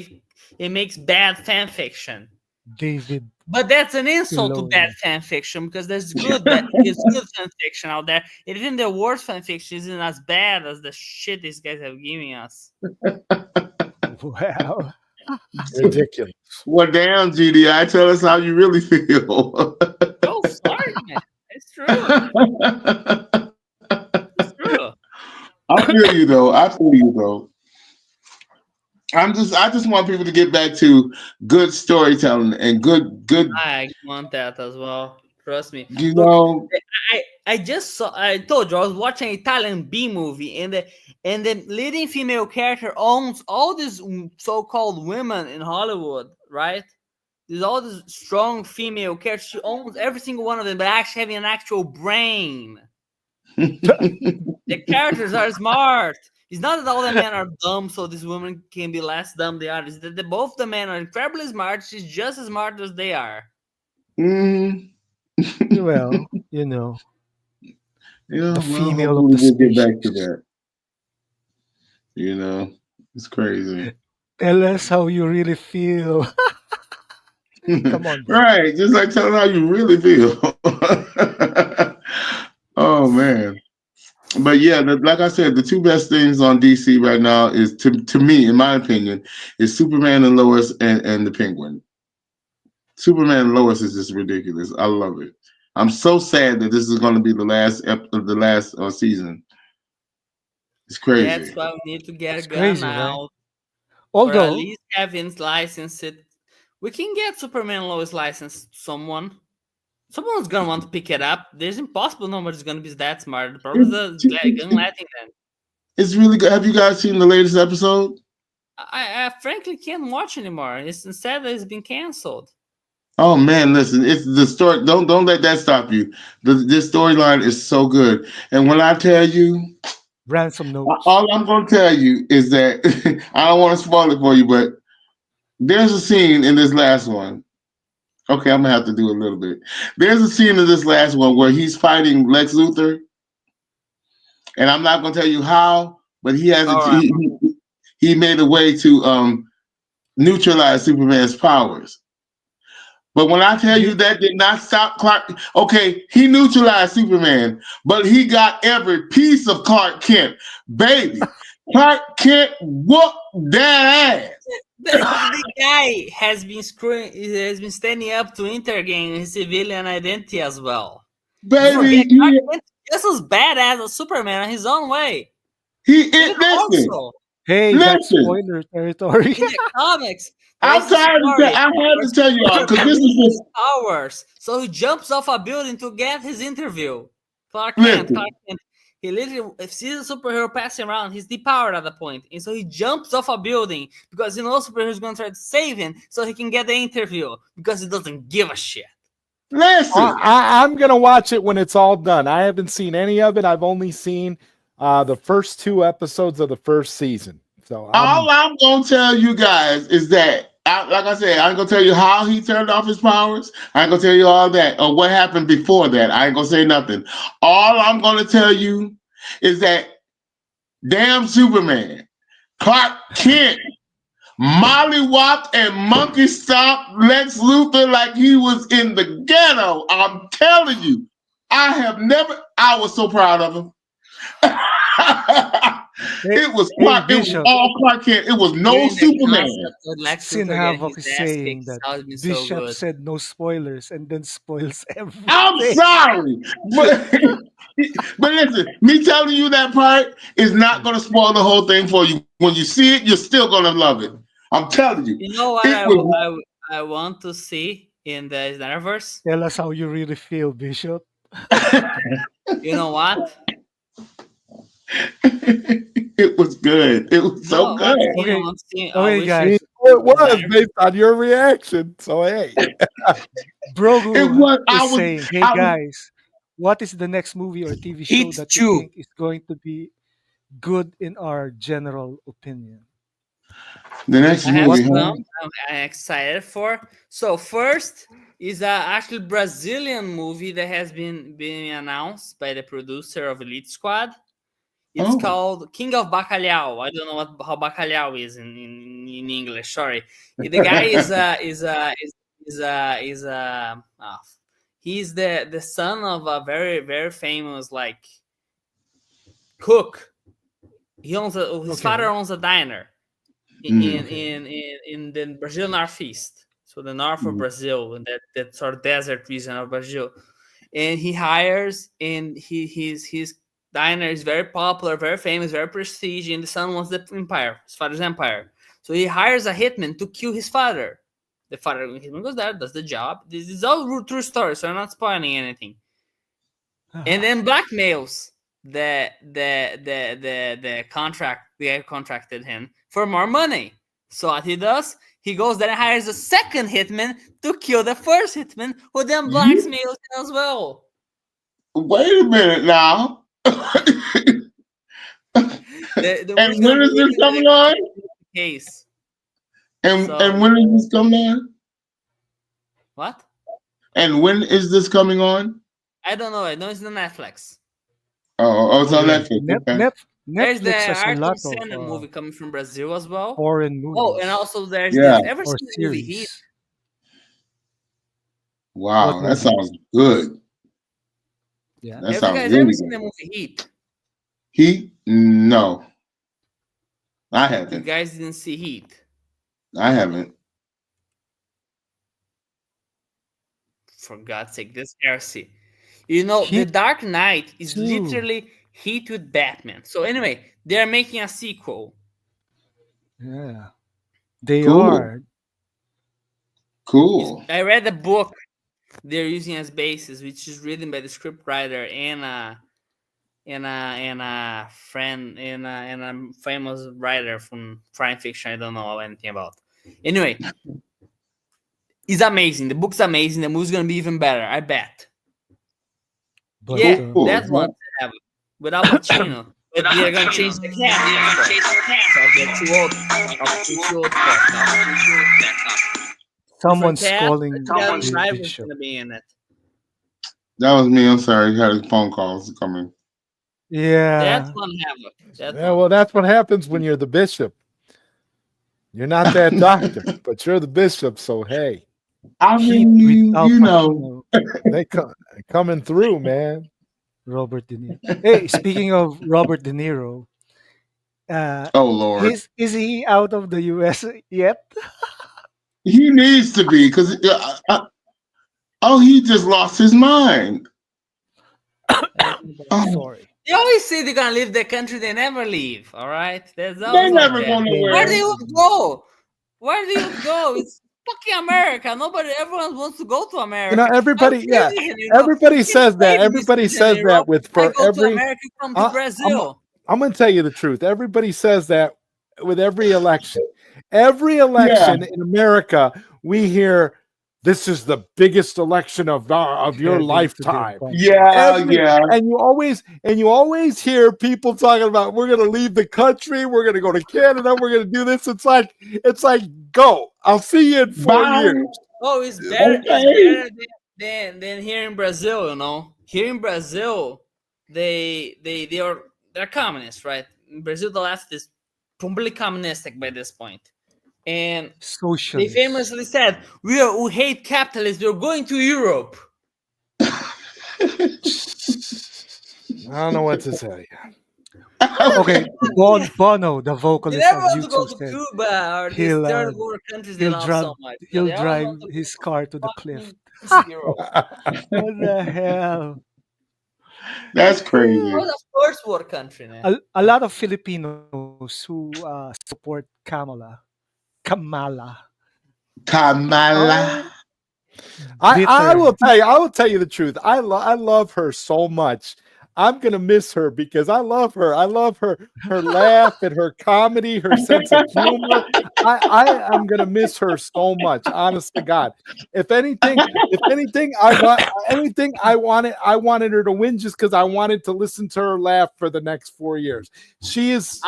makes bad fan fiction. David But that's an insult to bad Filoni. fan fiction because there's good fan fiction out there. And even the worst fan fiction isn't as bad as the shit these guys have given us. Wow. Ridiculous. Well, damn, GDI, tell us how you really feel. Oh, sorry, man. It's true. It's true. I feel you though. I feel you though. I just want people to get back to good storytelling and good. I want that as well. Trust me. You Look, know, I just saw. I told you I was watching an Italian B movie, and the leading female character owns all these so-called women in Hollywood, right? There's all these strong female characters. She owns every single one of them, but actually having an actual brain. The characters are smart. It's not that all the men are dumb, so this woman can be less dumb than the others. That both the men are incredibly smart. She's just as smart as they are. mm, Well, yeah. the Well, female of hopefully the we'll get back to species. that. You know, it's crazy. Tell us how you really feel. Come on, bro. Right, just like telling how you really feel. Oh man. But yeah, like I said, the two best things on DC right now is to me, in my opinion, is Superman and Lois and the Penguin. Superman and Lois is just ridiculous. I love it. I'm so sad that this is going to be the last the last season. It's That's crazy. why we need to get a It's gun crazy, right? out, or at Although, least have him license it. We can get Superman Lois licensed to someone. Someone's gonna want to pick it up. There's impossible nobody's gonna be that smart. Probably the gun letting then. It's really good. Have you guys seen the latest episode? I frankly can't watch anymore. Instead it's been canceled. Oh man, listen, it's the story. Don't let that stop you. This storyline is so good. And when I tell you, ransom notes. all I'm going to tell you is that I don't want to spoil it for you, but there's a scene in this last one. Okay, I'm gonna have to do a little bit. There's a scene in this last one where he's fighting Lex Luthor, and I'm not gonna tell you how, but he has All right. he made a way to neutralize Superman's powers. But when I tell you that did not stop Clark, okay, he neutralized Superman, but he got every piece of Clark Kent, baby. Clark Kent whooped that ass. The guy has been standing up to Intergang his civilian identity as well. Baby, Clark Kent just as badass as Superman in his own way. listen, Also, Hey, that's listen. spoiler territory. in the comics, I'm tired of I had to tell y'all because this is just powers. So he jumps off a building to get his interview. Clark Listen. Kent, he literally sees a superhero passing around. He's depowered at the point, and so he jumps off a building because he knows superhero is going to try to save him, so he can get the interview because he doesn't give a shit. listen. I'm gonna watch it when it's all done. I haven't seen any of it. I've only seen the first 2 episodes of the first season. So All I'm gonna tell you guys is that, like I said, I ain't gonna tell you how he turned off his powers. I ain't gonna tell you all that or what happened before that. I ain't gonna say nothing. All I'm gonna tell you is that damn Superman, Clark Kent, mollywopped and monkey stomped Lex Luthor like he was in the ghetto. I'm telling you, I was so proud of him. Hey, It was hey, It was Bishop. all Clark Kent. It was no Hearing the Superman. concept of Lex Sin Luthor getting Havoc his is ass saying kicked that has been so Bishop good. said no spoilers and then spoils I'm everything. sorry, but but listen, me telling you that part is not going to spoil the whole thing for you. When you see it, you're still going to love it. I'm telling you, You know what it was. I want to see in the Snyderverse? Tell us how you really feel, Bishop. You know what? It was good. It was so No, good. I Okay, want to see. I okay, wish I mean, guys. it was Snyder. based on your reaction. So hey, It Brogu was. is saying, "Hey I was. guys, what is the next movie or TV show Heat that you 2. think is going to be good in our general opinion?" The next I have What movie, some huh? movie? I'm excited for. So first is a actually Brazilian movie that has been announced by the producer of Elite Squad. It's Oh, called King of Bacalhau. I don't know how bacalhau is in English. Sorry, the guy he's the son of a very very famous like cook. His father Okay, owns a diner mm. okay. in the Brazil northeast, so the north of Mm. Brazil, in that sort of desert region of Brazil. And he hires, and his diner is very popular, very famous, very prestige, and the son wants the empire, his father's empire. So he hires a hitman to kill his father. The father hitman goes there, does the job. This is all true story, so I'm not spoiling anything. And Uh-huh. then blackmails the contract the guy who contracted him for more money. So what he does, he goes there and hires a second hitman to kill the first hitman, who then You blackmails him as well. wait a minute now. And The movie's gonna when be is this written by coming on? the case. And So when is this coming on? what? And when is this coming on? I don't know. I know it's on Netflix. It's on Yeah, Netflix. Okay. There's the Netflix has a Ayrton lot of Senna movie coming from Brazil as well. foreign Oh, and movies also there's Yeah. this. Ever or seen the movie Heat? series. What Wow, that movie? sounds good. Yeah. That Have you sounds guys ever really seen the good. movie Heat? Heat? No, I You haven't. guys didn't see Heat. I haven't. For God's sake, this heresy. You know, The Heat Dark Knight is 2. literally Heat with Batman. So anyway, they're making a sequel. Yeah. They Cool. are. Cool. I read the book they're using as basis, which is written by the scriptwriter and a friend and a famous writer from crime fiction I don't know anything about. Anyway, it's amazing. The book's amazing. The movie's gonna be even better, I bet. But Yeah, Cool. that's one to have it without Pacino. But they're gonna change the cast, of course. Because they're too old. Too old for it now. Different someone's cast. calling Adam Driver's Bishop. gonna be in it. That was me. I'm sorry. You had a phone calls coming. That's Yeah. one havoc. That yeah, one. well, that's what happens when you're the bishop. You're not that doctor, but you're the bishop. So hey, I Heat with mean, Al you know. Pacino, they come coming through, man. Robert De Niro. Hey, speaking of Robert De Niro, uh, Oh Lord, is he out of the U.S. yet? he needs to be because oh, he just lost his mind. Oh, Sorry. They always say they're gonna leave the country, they never leave. All right, that's they always like never that. go They Where nowhere. do never you leave. go? Where do you go? It's fucking America. Everyone wants to go to You know, America. I'm everybody, yeah, Canadian, everybody Can't says that. save me, Everybody De says Niro. that with I for go to every. America, you come to I, I'm Brazil. I'm gonna tell you the truth. Everybody says that with every election. Every Yeah, election in America, we hear this is the biggest election of your They're going to their lifetime. country. yeah, Every yeah. and you always hear people talking about we're gonna leave the country, we're gonna go to Canada, we're gonna do this. It's like go. I'll see you in 4 years. Bye. Oh, it's better. It's Okay. better than here in Brazil. You know, here in Brazil, they're communists, right? In Brazil, the left is completely communistic by this point, and they Socialist. famously said, we hate capitalism. We're going to Europe." I don't know what to say. Okay, Bono, the You vocalist never of want to go U2, to said Cuba or these he'll third uh, world countries they he'll love so drive much. You know, he'll they always drive want to go his to car to the cliff. fucking East Europe. What the hell? That's crazy. What a first world country, man. A lot of Filipinos who support Kamala Kamala. are I will bitter. tell you, I will tell you the truth. I love her so much. I'm gonna miss her because I love her. I love her laugh and her comedy, her sense of humor. I am gonna miss her so much. Honest to God. If anything, I wanted her to win just because I wanted to listen to her laugh for the next 4 years. I She is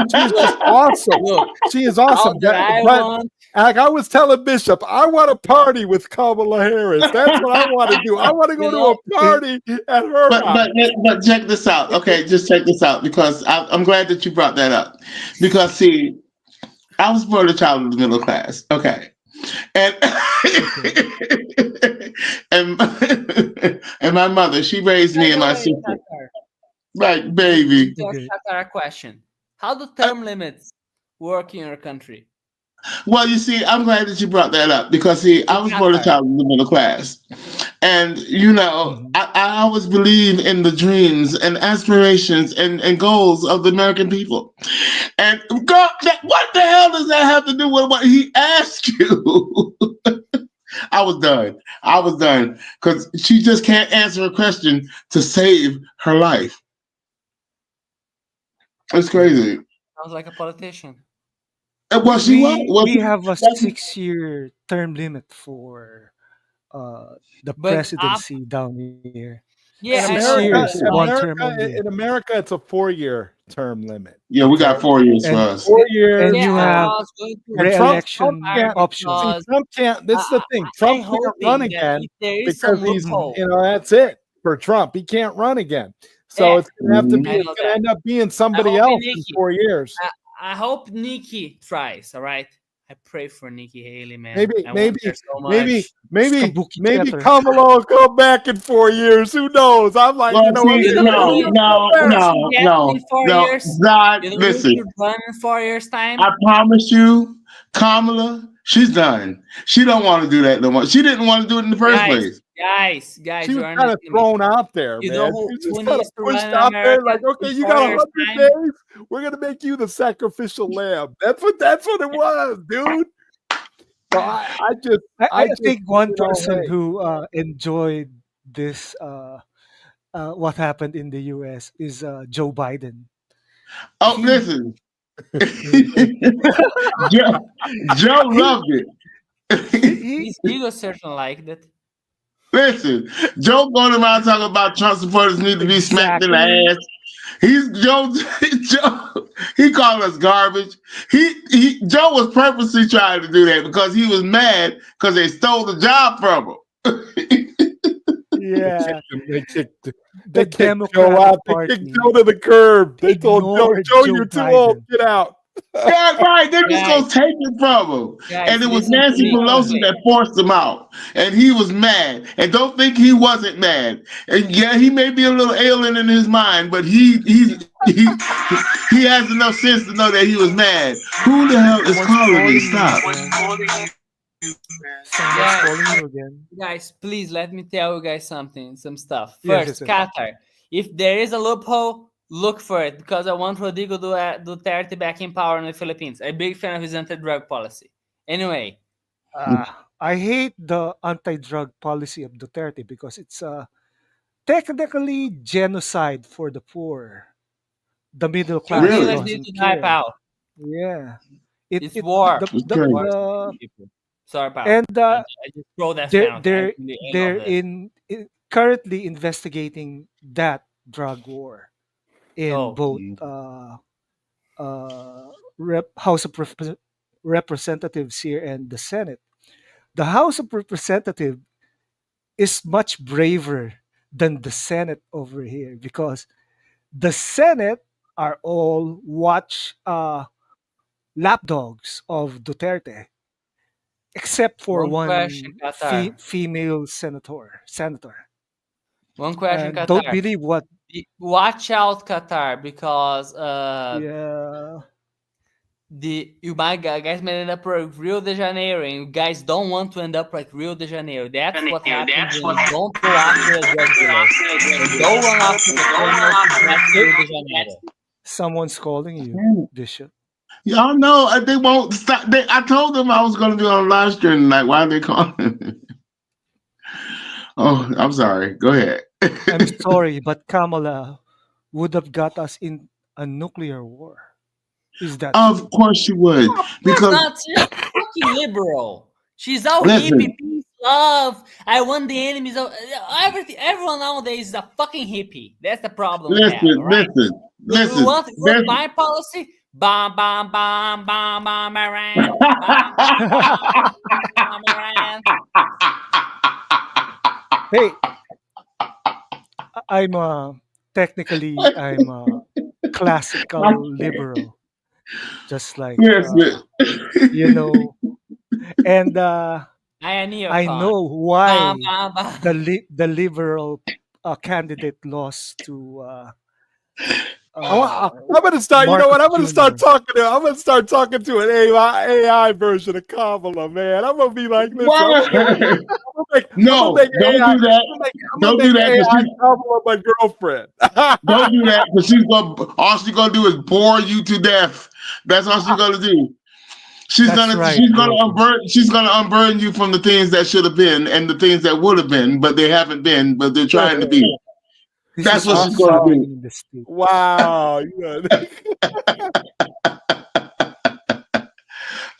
just look, awesome. look. She is All awesome. that I But want. like I was telling Bishop, I want to party with Kamala Harris. That's what I want to do. I want to go You to know, a party at her But house. but but check this out. Okay, just check this out because I'm glad that you brought that up. Because see, I was born a child of the middle class. Okay, and Okay. and and my mother, she raised by me and the my way, sister Qatar, like let me baby. ask Okay. Qatar a question. How do Uh, term limits work in your country? Well, you see, I'm glad that you brought that up because see, I In was born a Qatar. child of the middle class, and Mhm. I always believe in the dreams and aspirations and goals of the American people. And God, what the hell does that have to do with what he asked you? I was done. I was done because she just can't answer a question to save her life. It's Okay. crazy. Sounds like a politician. Well, she was. Well, We have a that's- 6-year term limit for the But presidency down here. In yeah, I Six know America, that. years, But one term only. in America, it's a 4-year term limit. yeah, we got Okay, 4 years for And us. four and years. you yeah, I have was going to And bring this Trump re-election can't apart option. because Trump can't. This is the thing. I'm Trump can't run hoping that again if there is because some he's, Mhm. loophole, that's it for Trump. He can't run again. So yeah, it's gonna have to be. Mhm. I It's know gonna that. end up being I somebody hope else in Nikki. 4 years. I hope Nikki tries. All right. I pray for Nikki Haley, man. Maybe, I want maybe, her so maybe, much. Kabuki maybe theater. Kamala will come back in 4 years. Who knows? I'm like, Well, you know what? see, You Maybe know no, who? she'll come no, Who back. should no, get in no, 4 years? God, You know who listen. should run in 4 years' I time? promise you, Kamala, she's done. She don't want to do that no more. She didn't want to do it in the first Guys, place. guys, She you was are kind of underestimating me. thrown out there, You know man. She was who just kind of needs to pushed run in out there, America like, okay, in you got four a years' hundred time? days. We're gonna make you the sacrificial lamb. That's what it was, dude. So I I just, think one person hey, who enjoyed this what happened in the U.S. is Joe Biden. Oh, He, listen. he, Joe, Joe he, loved it. he His ego certainly liked it. Listen, Joe going around talking about Trump supporters need to be smacked in the exactly. ass. He's Joe. Joe. He called us garbage. Joe was purposely trying to do that because he was mad because they stole the job from him. they Yeah, kicked him. They the kicked Joe Democratic out. They kicked Party Joe to the curb. They told Joe, ignored Joe, Joe you're too old. Biden. Get out. Yeah, right. They're just Guys, gonna take it from him. And guys, it was listen to Nancy me Pelosi quickly. that forced him out. And he was mad. And don't think he wasn't mad. And yeah, he may be a little alien in his mind, but he has enough sense to know that he was mad. Who the hell is Someone's calling me? calling you Stop. again. Someone's Guys, calling you again. guys, please let me tell you guys something, some stuff. Yes, yes, First, yes. Qatar. If there is a loophole, look for it because I want Rodrigo Duterte back in power in the Philippines. I'm a big fan of his anti-drug policy. Anyway, I hate the anti-drug policy of Duterte because it's technically genocide for the poor. The middle Drug class Really? dealers need doesn't to type care. out. Yeah, It's war. It's War is crazy. killing people. Sorry, pal. and I just throw that fan out there. I love they're this. currently investigating that drug war in Oh, both House of Representatives here and the Senate. The House of Representatives is much braver than the Senate over here because the Senate are all lapdogs of Duterte, except for one question, one Qatar. female senator. One question, And don't Qatar. believe what. Watch out, Qatar, because Yeah. guys might end up like Rio de Janeiro, and you guys don't want to end up like Rio de Janeiro. That's what happens when you don't go after the drug dealers and don't run after the criminals to get to Rio de Janeiro. Someone's calling you, Mm. Bishop. Y'all know they won't stop. I told them I was going to do on live stream tonight. Why are they calling me? Oh, I'm sorry. Go ahead. I'm sorry, but Kamala would have got us in a nuclear war. Is that Of true? course she would, Of course because not. She's a fucking liberal. She's all hippie, listen, peace, love. I want the enemies of everything. Everyone nowadays is a fucking hippie. That's the problem we have. listen, All right. listen, We listen. want my policy. Bam, bam, bam, bam, bam, Iran. Bam, bam, Iran. Hey, I'm technically I'm a classical liberal, just like Listen. you know, and I a I neocon. know Bam, why bam, bam. the liberal candidate lost to I'm gonna start. You know Marcos what? I'm gonna start Jr. talking to. I'm gonna start talking to an AI version of Kamala, man. I'm gonna be like, listen, Why? I'm gonna No, make don't AI. do that. I'm gonna Don't do make that because AI Kamala my girlfriend. don't do that because she's gonna do is bore you to death. That's all she's gonna do. That's right, Wilkins. She's gonna unburden you from the things that should have been and the things that would have been, but they haven't been, but they're trying to be. This That's is what Uh, she's what's gonna do. happening in the state. wow.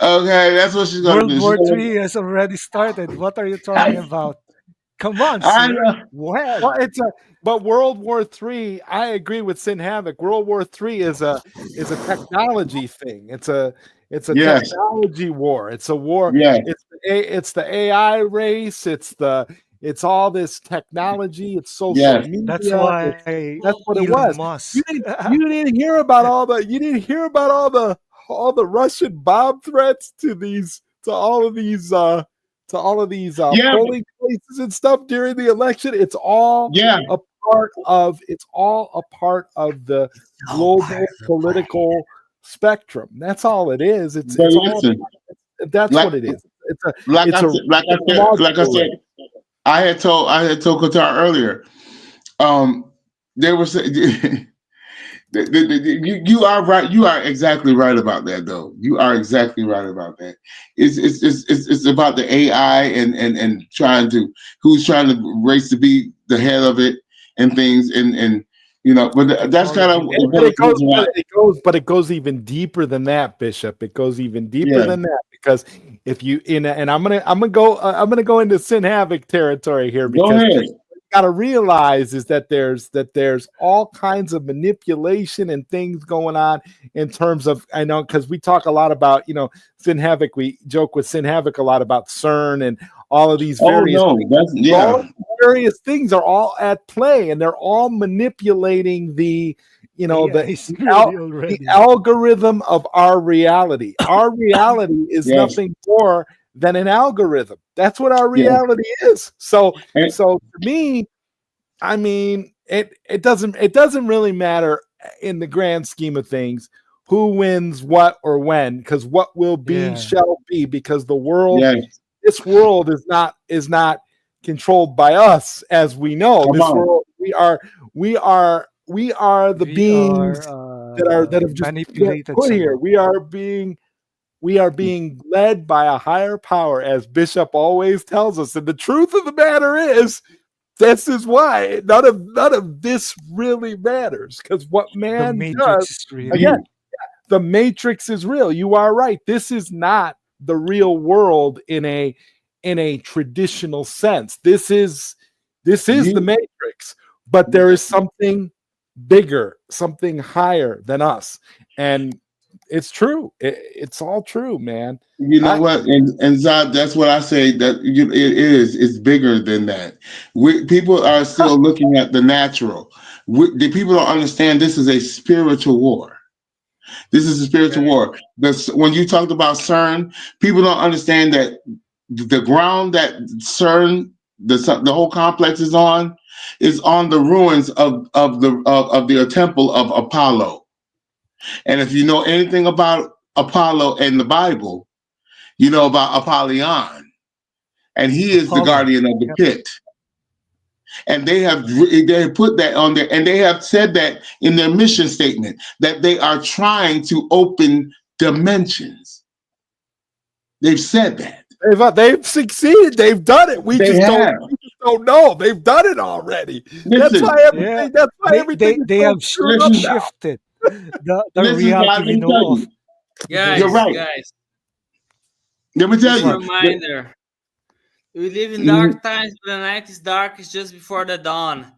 Okay, that's what she's gonna World do. She's War gonna. Three has already started. What are you talking about? Come on, I sir. know. Go ahead. Well, but World War Three. I agree with Sin Havoc. World War Three is a technology thing. It's a Yes. technology war. It's a war. Yes. It's the AI race. It's all this technology. It's social Yes. That's media. why That's what it Elon was. Musk. You didn't hear about all the Russian bomb threats to all of these Yeah. polling places and stuff during the election. Yeah. A it's all a part of the Oh, global political spectrum. That's all it is. But It's all listen, that's like what it is. like It's I a said, like I ideological said, race. I had told Qatar earlier. They were saying you are right. You are exactly right about that, though. You are exactly right about that. It's about the AI and trying to who's trying to race to be the head of it and things and but that's kind of Technology But war. it goes, what's right. but it goes even deeper than that, Bishop. It goes even deeper Yeah. than that because if you and I'm gonna go into Sin Havoc territory here Go because ahead. got to realize is that there's all kinds of manipulation and things going on in terms of I know because we talk a lot about Sin Havoc. We joke with Sin Havoc a lot about CERN and all of these Oh various no, that's all yeah. of these various things are all at play and they're all manipulating the you know AI the is ready already. algorithm of our reality. Our reality is Yes. nothing more than an algorithm. That's what our Yes. reality is. So And, to me, I mean, it doesn't really matter in the grand scheme of things who wins what or when, because what will be Yeah. shall be, because yes. this world is not controlled by us as we know. Come This on. world we are the We beings are that have just been manipulated put here. somehow. We are being led by a higher power, as Bishop always tells us. And the truth of the matter is, this is why none of this really matters. Because what The man does, Matrix is real. again, You the matrix is real. You are right. This is not the real world in a traditional sense. This is the you matrix, but there is something bigger, something higher than us. And it's true. It's all true, man. you know I what? And Zod, that's what I say. That it is. It's bigger than that. People are still looking at the natural. The people don't understand this is a spiritual war. This is a spiritual Yeah. war. When you talked about CERN, people don't understand that the ground that CERN the whole complex is on the ruins of the temple of Apollo. And if you know anything about Apollo in the Bible, you know about Apollyon, and he is the Apollo. guardian of the Yep. pit. And they have put that on there, and they have said that in their mission statement that they are trying to open dimensions. They've said that. They've succeeded. They've done it. We They just don't. have. We just don't know. They've done it already. That's why Listen, Yeah. everything. That's why everything is They so have screwed up listen, now. shifted the listen, reality guys. Let we me tell know of you. today. You're Guys, right. guys, Let me tell just a What? you. reminder. We live in Mhm, dark times, but the night is darkest just before the dawn.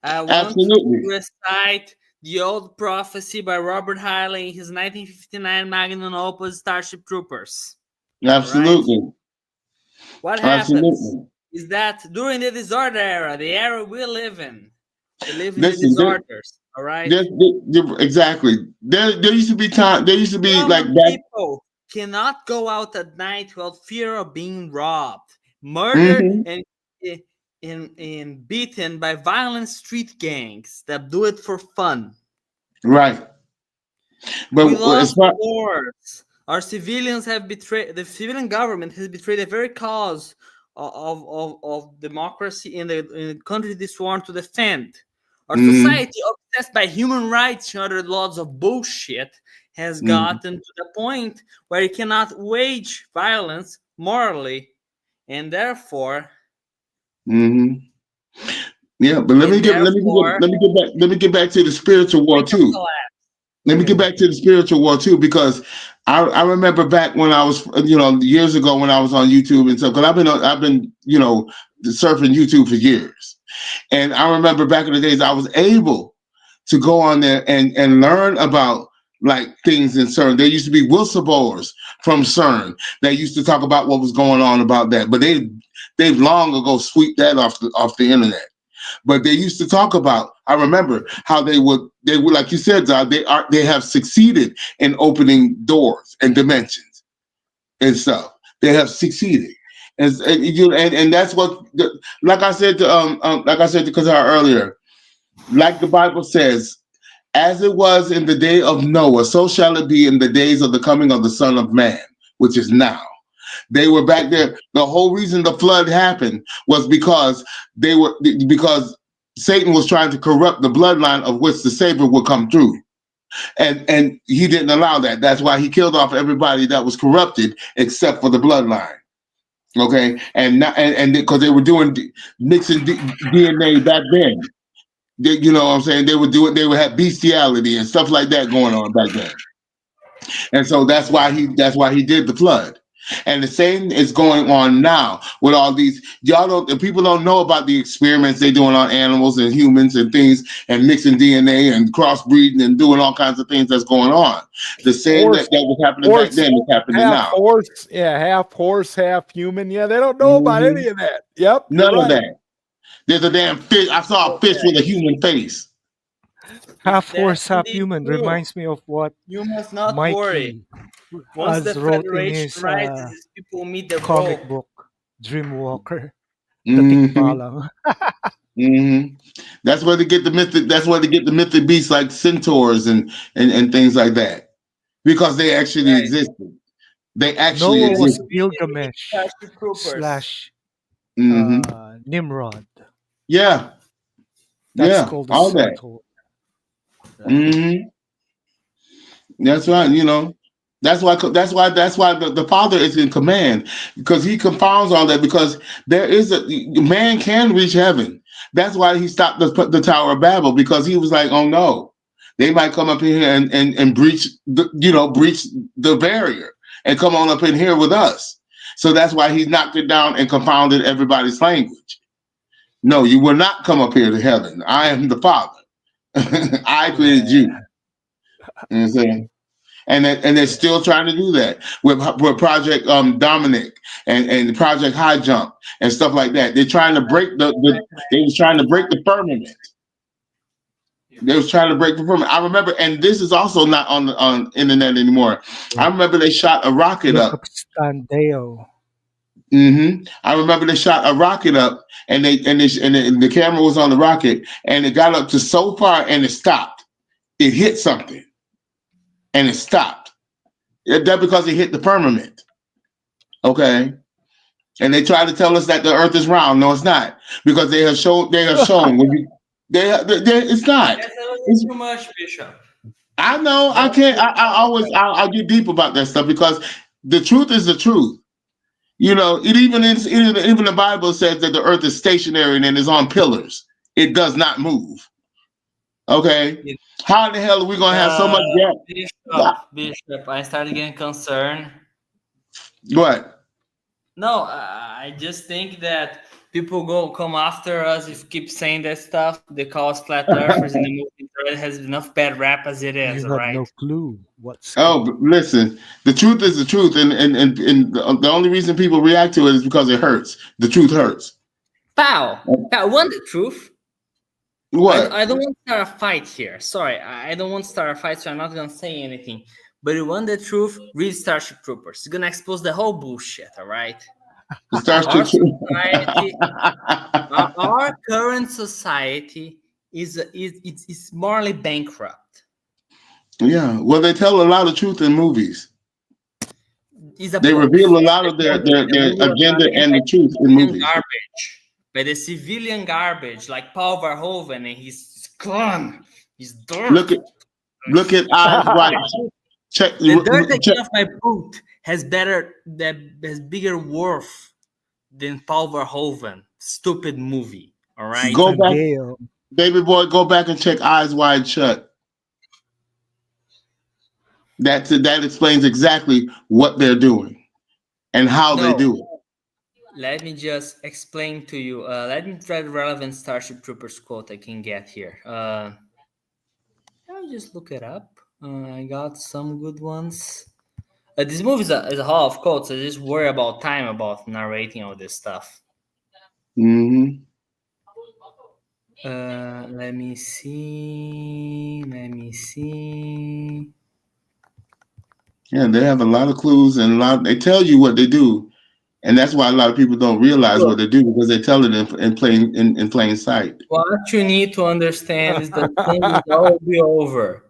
I want to absolutely. recite the old prophecy by Robert Heinlein in his 1959 magnum opus Starship Troopers. All right? Absolutely. What happens Absolutely. is that during the disorder era, the era we live in the Listen, disorders. All right? exactly. There used to be time. There used to be like Common back. people cannot go out at night without fear of being robbed, murdered, Hmm. and beaten by violent street gangs that do it for fun. Right. But We as lost far. wars. Our civilians have betrayed. The civilian government has betrayed the very cause of democracy in the country they sworn to defend. Our Hmm. society, obsessed by human rights and other laws of bullshit, has Hmm. gotten to the point where it cannot wage violence morally, and therefore, Hmm. Yeah, but and therefore, let me get back to the spiritual war point of too. collapse. Let me get Okay. back to the spiritual war too, because I remember back when I was, years ago when I was on YouTube and stuff. Because I've been surfing YouTube for years, and I remember back in the days I was able to go on there and learn about like things in CERN. There used to be whistleblowers from CERN that used to talk about what was going on about that, but they've long ago swept that off the internet. But they used to talk about. I remember how they would like you said, Zod, they have succeeded in opening doors and dimensions and stuff. They have succeeded, and that's what like I said to Qatar earlier. Like the Bible says, as it was in the day of Noah, so shall it be in the days of the coming of the Son of Man, which is now. They were back there. The whole reason the flood happened was because Satan was trying to corrupt the bloodline of which the Savior would come through. And he didn't allow that. That's why he killed off everybody that was corrupted except for the bloodline. Okay, and not, and because they were doing mixing DNA back then. You know what I'm saying? They would have bestiality and stuff like that going on back then. And so that's why he did the flood. And the same is going on now with all these. Y'all don't. The people don't know about the experiments they're doing on animals and humans and things, and mixing DNA and crossbreeding and doing all kinds of things that's going on. The same Horse, that was happening back horse, then is happening half now. horse. Yeah, half horse, half human. Yeah, they don't know about Hmm. any of that. Yep, you're None of right. that. There's a damn fish. I saw a fish Okay. with a human face. If Half that's horse, half indeed human true, reminds me of what you must not worry. Mikey Once the has wrote in Federation his rises, these people meet the comic rope. book, Dreamwalker, the Hmm. tikbalang. Hmm. That's where they get the mythic. That's where they get the mythic beasts like centaurs and things like that, because they actually Right. existed. They actually Noah Yes, was existed. we need Gilgamesh Starship Troopers. slash Hmm. Nimrod. Yeah, That's yeah, called the all that. centaur. Right. Hmm. That's right. That's why the Father is in command, because he confounds all that, because there is a man can reach heaven. That's why he stopped the Tower of Babel, because he was like, oh no, they might come up in here and breach breach the barrier and come on up in here with us. So that's why he knocked it down and confounded everybody's language. No, you will not come up here to heaven. I am the Father. I created you. Yeah. You know what I'm saying? And they're Yeah. still trying to do that with Project Dominic and Project High Jump and stuff like that. They're trying to break they was trying to break the firmament. They was trying to break the firmament. I remember, and this is also not on internet anymore. I remember they shot a rocket Look up up. Standeo. I remember they shot a rocket up, and the camera was on the rocket, and it got up to so far, and it stopped. It hit something, and it stopped. That because it hit the firmament. Okay, and they try to tell us that the Earth is round. No, it's not, because they have shown. They have shown. When you, it's not. That's a little It's, too much, Bishop. I know. I Don't can't. put I always. I get deep about that stuff because the truth is the truth. You know, it even is even the Bible says that the earth is stationary and is on pillars. It does not move. Okay. it. How the hell are we gonna have so Uh, much gas? Bishop, I started getting concerned. What? No, I just think that people go come after us if we keep saying that stuff. They call us flat earthers, and the movie already has enough bad rap as it is. You All have no right. clue what's Oh, going but listen, the truth is the truth, and the only reason people react to it is because it hurts. The truth hurts. Pow, pow. Want the truth? What? I don't want to start a fight here. Sorry, I don't want to start a fight, so I'm not gonna say anything. But you want the truth? Read Starship Troopers. It's gonna expose the whole bullshit. All right. The Starship Our Troopers. society, our current society is morally bankrupt. Yeah. Well, they tell a lot of truth in movies. Is a They bluff. reveal a lot of The their movie was agenda made and by the truth in civilian movies. garbage, by the civilian garbage, like Paul Verhoeven, and he's gone. He's dirt. Look at Eyes Wide. on. Check. The dirt check again of my boot has bigger worth than Paul Verhoeven. Stupid movie. All right. Go back, Evangelion. baby boy. Go back and check Eyes Wide Shut. That explains exactly what they're doing and how they No, do it. let me just explain to you. Let me try the relevant Starship Troopers quote I can get here. I'll just look it up. I got some good ones. This movie is a hall of quotes. I just worry about time about narrating all this stuff. Hmm. Let me see. Let me see. Yeah, they have a lot of clues and a lot. They tell you what they do, and that's why a lot of people don't realize what Look, they do because they tell it in plain sight. what you need to understand is that things will all be over.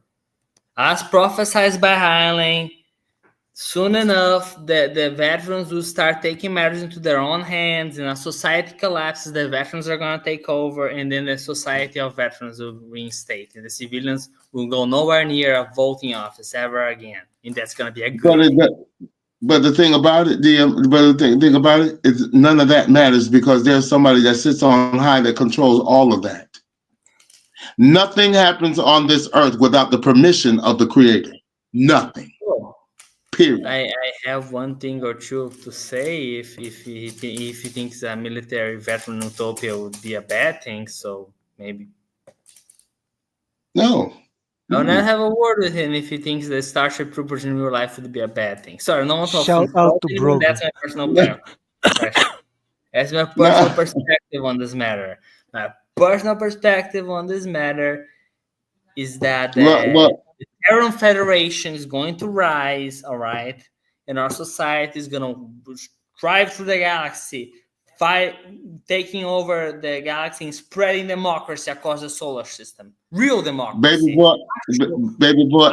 As prophesied by Heinlein, soon enough, the veterans will start taking matters into their own hands, and as society collapses, the veterans are going to take over, and then the society of veterans will reinstate, and the civilians will go nowhere near a voting office ever again, and that's going to be a But good it, thing. but the thing about it, thing about it is none of that matters because there's somebody that sits on high that controls all of that. Nothing happens on this earth without the permission of the Creator. Nothing. Oh, Period. I have one thing or two to say if he thinks a military veteran utopia would be a bad thing, so maybe No. I'll not have a word with him if he thinks that Starship Troopers in real life would be a bad thing. Sorry, no one to Shout out to anyone. Brogu. That's my personal impression. That's my personal No. perspective on this matter. My personal perspective on this matter is that the Terran Federation is going to rise, all right, and our society is going to drive through the galaxy, fight, taking over the galaxy and spreading democracy across the solar system. Real baby democracy. boy, baby boy,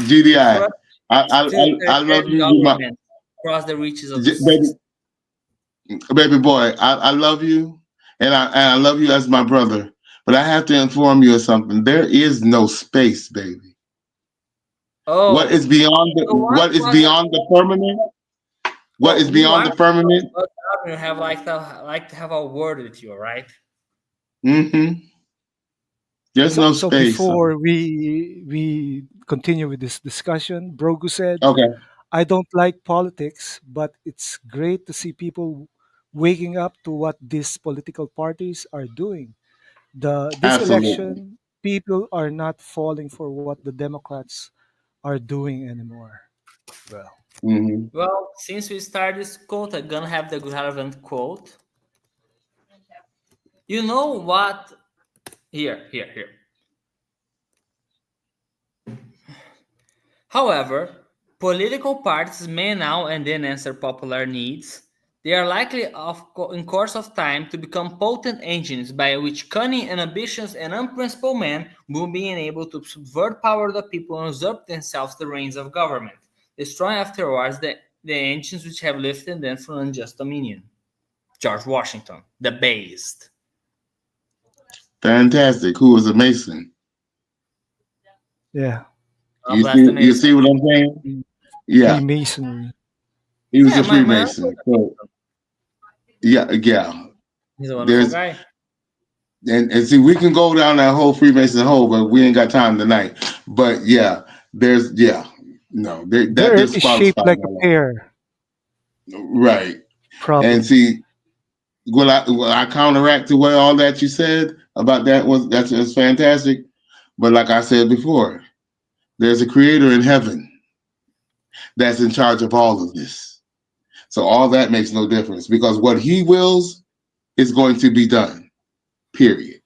GDI. Trust I love you, government across the reaches of the baby, system. baby boy. I love you, and I love you as my brother. But I have to inform you of something. There is no space, baby. What Oh, is beyond so what was the firmament? What well, is you beyond are the firmament? you have like to have a word with you, right? Mm-hmm. There's So, no so space. before we continue with this discussion, Brogu said, Okay, "I don't like politics, but it's great to see people waking up to what these political parties are doing. This absolutely. election, people are not falling for what the Democrats are doing anymore." Well, Mm-hmm. Well, since we started this quote, I'm gonna have the relevant quote. You know what? Here. However, Political parties may now and then answer popular needs. They are likely, in course of time, to become potent engines by which cunning and ambitious and unprincipled men will be enabled to subvert power of the people and usurp themselves the reins of government, destroying afterwards the engines which have lifted them from unjust dominion. George Washington, the based. Fantastic. Who was a Mason? Yeah. God bless the You Mason. see what I'm saying? Yeah, Freemasonry. he was Yeah, a my uncle. Freemason. So yeah. He's a wonderful There's guy. and see, we can go down that whole Freemason hole, but we ain't got time tonight. But yeah, there's no, The that Earth there's is spot shaped in like a my life. pear, Right. And probably. see, will I counteract to what all that you said about that's fantastic. But like I said before, there's a creator in heaven that's in charge of all of this. So all that makes no difference because what he wills is going to be done. Period.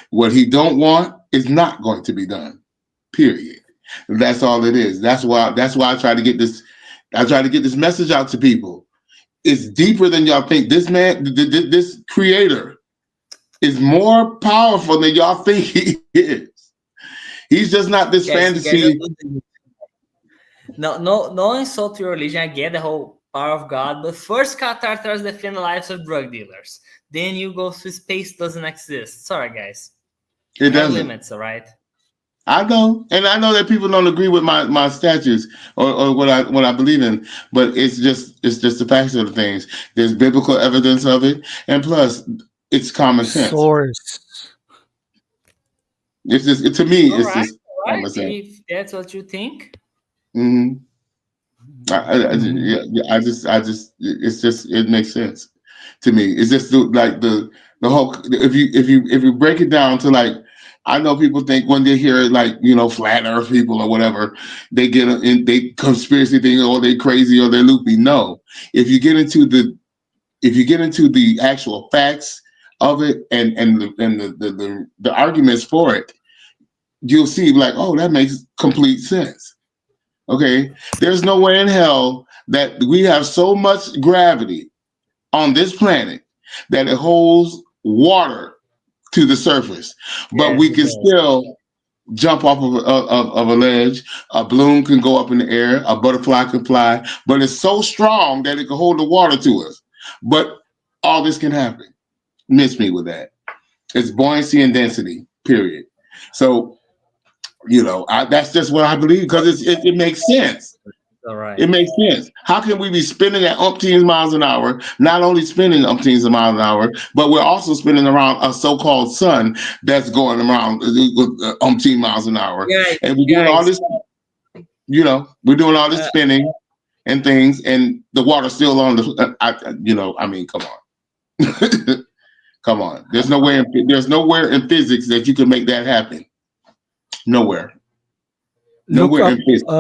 What he don't want is not going to be done. Period. That's all it is. That's why I try to get this. I try to get this message out to people. It's deeper than y'all think. This man, this creator, is more powerful than y'all think he is. He's just not this Guys, fantasy. no insult to your religion. I get the whole power of God, but first Qatar tries to defend the lives of drug dealers. Then you go to space doesn't exist. Sorry, guys. It I have doesn't. limits, all right? I know, and I know that people don't agree with my statutes or what I believe in, but it's just the facts of the things. There's biblical evidence of it, and plus, it's common sense. Source. To me, All it's right, just all right. common sense. If that's what you think, hmm Mhm. it makes sense to me. It's just like the whole if you break it down to like I know people think when they hear like flat Earth people or whatever they get in they conspiracy thing or they crazy or they're loopy. No, if you get into the actual facts of it and the arguments for it, you'll see like that makes complete sense. Okay, there's nowhere in hell that we have so much gravity on this planet that it holds water to the surface, but yes, we it can does. still jump off of a ledge. A balloon can go up in the air. A butterfly can fly, but it's so strong that it can hold the water to us. But all this can happen. Miss me with that. It's buoyancy and density. Period. So that's just what I believe because it makes sense. All It right. makes sense. How can we be spinning at umpteen miles an hour, not only spinning umpteen miles an hour, but we're also spinning around a so-called sun that's going around with umpteen miles an hour. Guys, And we're doing all guys. this, we're doing all this spinning and things, and the water's still on I mean, come on. Come on. There's nowhere in physics that you can make that happen. Nowhere. Look Nowhere up in physics.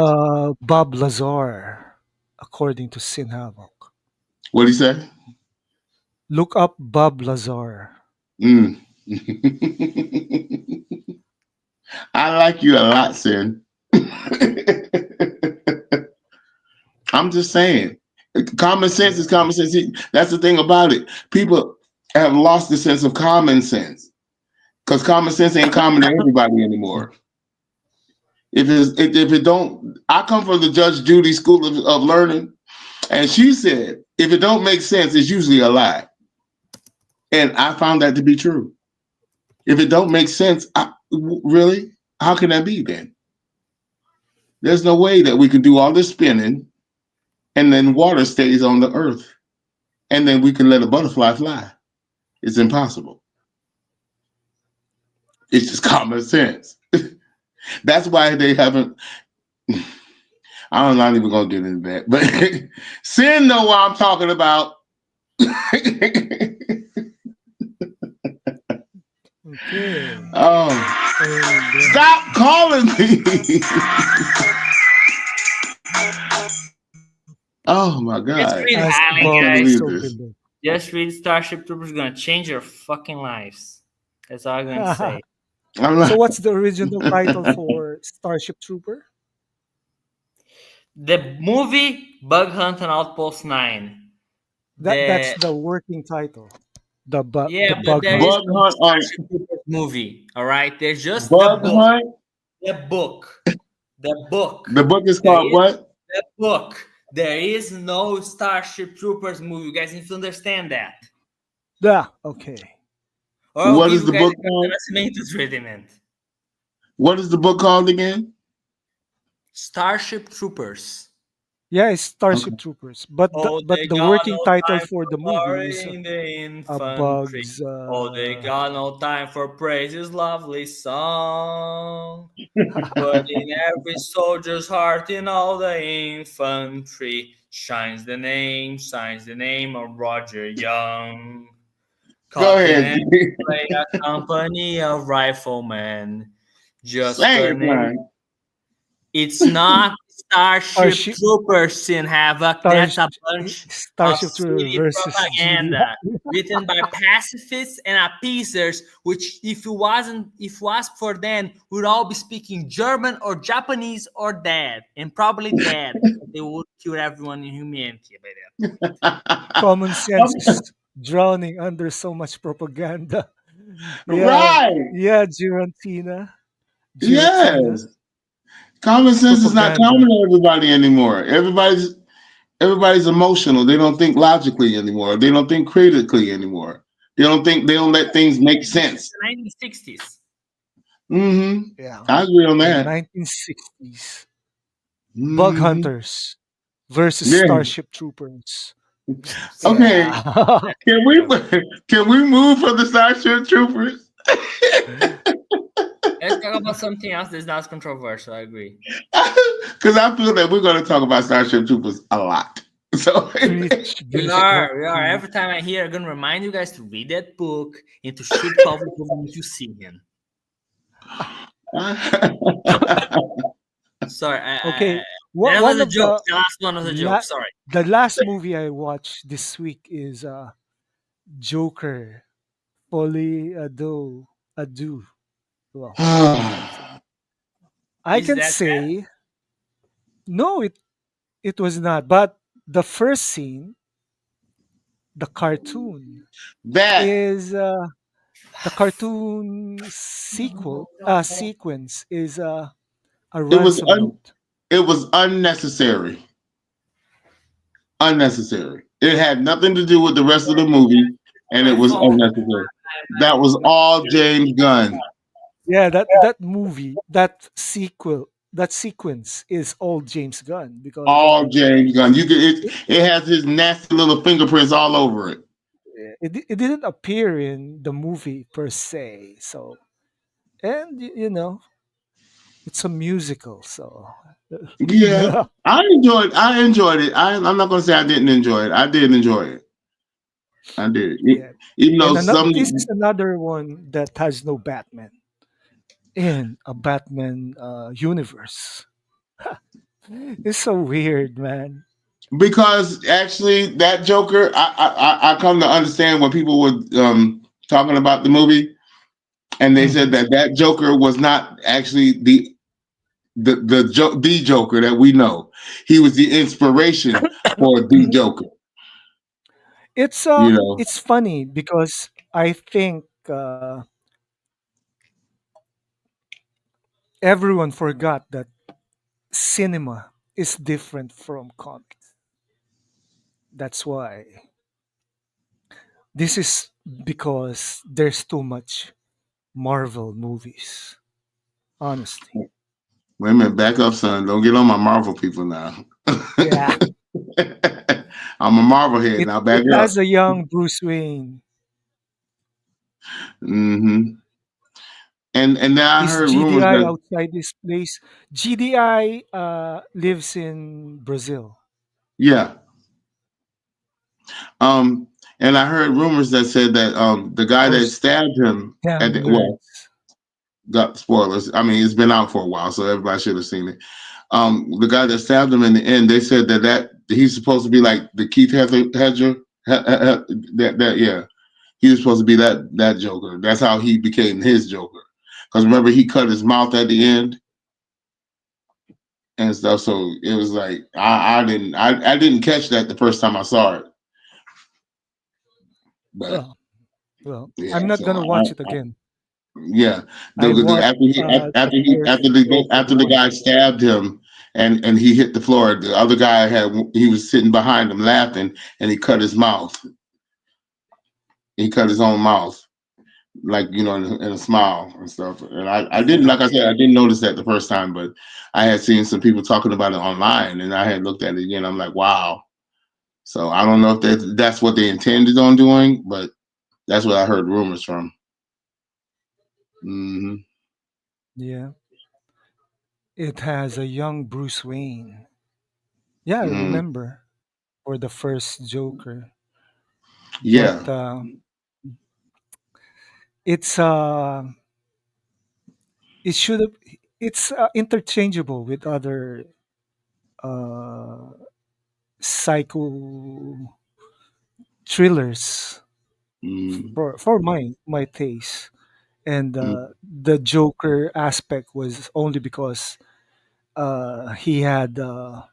Bob Lazar, according to Sin Havoc. What do you say? Look up Bob Lazar. Mm. I like you a lot, Sin. I'm just saying. Common sense is common sense. See, that's the thing about it. People have lost the sense of common sense because common sense ain't common to everybody anymore. If it don't, I come from the Judge Judy School of Learning, and she said if it don't make sense, it's usually a lie, and I found that to be true. If it don't make sense, really, how can that be then? There's no way that we can do all this spinning and then water stays on the earth and then we can let a butterfly fly. It's impossible. It's just common sense. That's why they haven't. I'm not even gonna get into that. But Sin know what I'm talking about. Okay. Oh, And stop calling me. Oh my Just God. read ask Highland, I Bob can't is guys. believe so this. below. Just read Starship Troopers gonna change your fucking lives. That's all I'm going to say. I'm So not. what's the original title for Starship Trooper? The movie Bug Hunt on Outpost 9. That's The the working title. Yeah, The but bug there is hunt. Bug no Hunt on Starship Troopers movie. All right, there's just the Bug book. Hunt. The book. The book. The book is There called is what? the book. There is no Starship Troopers movie. You guys need to understand that. Yeah. Okay. Or I'll What give is you the guys book a called? Nascimento treatment. What is the book called again? Starship Troopers. Yeah, it's Okay. Starship Troopers, Oh, but they the got working no title time for for the movie is glory in the a infantry. bugs. Oh, they got no time for praise his lovely song. But in every soldier's heart, in all the infantry, shines the name of Roger Young. Go Caught in ahead. and play a company of riflemen. Just Say a it, name. man. It's not Starship Starship Troopers in Havoc. Star, That's a bunch of Starship Troopers silly versus propaganda GDI. written by pacifists and appeasers, which if it was for them, would all be speaking German or Japanese or dead, and probably dead. They would kill everyone in humanity by that point. Common sense is drowning under so much propaganda. Yeah, Right. yeah, Giratina, Yes. Common sense is not propaganda. common to everybody anymore. Everybody's emotional. They don't think logically anymore. They don't think critically anymore. They don't let things make Since sense. the 1960s. Mm-hmm. Yeah, I agree on the that. 1960s. Bug Mm-hmm. hunters versus Yeah. Starship Troopers. Okay. Yeah. Can we can we move from the Starship Troopers? Let's talk about something else that's not controversial. I agree. Because I feel that we're going to talk about Starship Troopers a lot. So Preach, We Bishop. are, we are. Preach. Every time I hear, I'm gonna remind you guys to read that book and to shoot Pavlov when you see him. Sorry, Okay, that was one a of joke. The last one was a joke. la- Sorry. the last movie I watched this week is Joker. Fully ado. Well, something. I Is can that bad? say no. It was not. But the first scene, the cartoon, that is the cartoon sequence is a it was ransom note. it was unnecessary. Unnecessary. It had nothing to do with the rest of the movie, and it My was phone. unnecessary. That was all James Gunn. Yeah, that movie, that sequence is all James Gunn because All James Gunn. You could it, it has his nasty little fingerprints all over it. it didn't appear in the movie per se. So, and it's a musical, so Yeah, yeah. I enjoyed it. I'm not gonna say I didn't enjoy it. I did enjoy it. I did. Yeah. Even though And some this is another one that has no Batman in a Batman universe. It's so weird, man. because actually that Joker, I come to understand when people were talking about the movie, and they said Hmm. that that Joker was not actually the Joker that we know. He was the inspiration for the Joker. You know, It's funny because I think everyone forgot that cinema is different from comics. That's why this is because there's too much Marvel movies. Honestly, wait a minute, back up, son. Don't get on my Marvel people now. yeah. I'm a Marvel head It now. it Back up. has a young Bruce Wayne. Hmm. And then I Is heard rumors GDI that outside this place? GDI lives in Brazil. yeah, um, and I heard rumors that said that the guy that Those stabbed him damn at the well, nerds. got spoilers. I mean, it's been out for a while, so everybody should have seen it. The guy that stabbed him in the end, they said that he's supposed to be like the Keith Hedger. That yeah, he was supposed to be that Joker. That's how he became his Joker. Because remember, he cut his mouth at the end. and stuff. So it was like I didn't catch that the first time I saw it, but Well, well, yeah. I'm not So gonna watch it again. yeah, I watched the first Joker after the guy once. stabbed him and he hit the floor, the other guy he was sitting behind him laughing, and he cut his mouth. He cut his own mouth, like in a smile and stuff. And I didn't, like I said, I didn't notice that the first time, but I had seen some people talking about it online, and I had looked at it again. I'm like, wow. So I don't know if that's what they intended on doing, but that's what I heard rumors from. Hmm. Yeah, it has a young Bruce Wayne. Yeah, I Hmm. remember for the first Joker, but Yeah. it's it should have it's interchangeable with other uh psycho thrillers Mm-hmm. for my taste. And the Joker aspect was only because he had the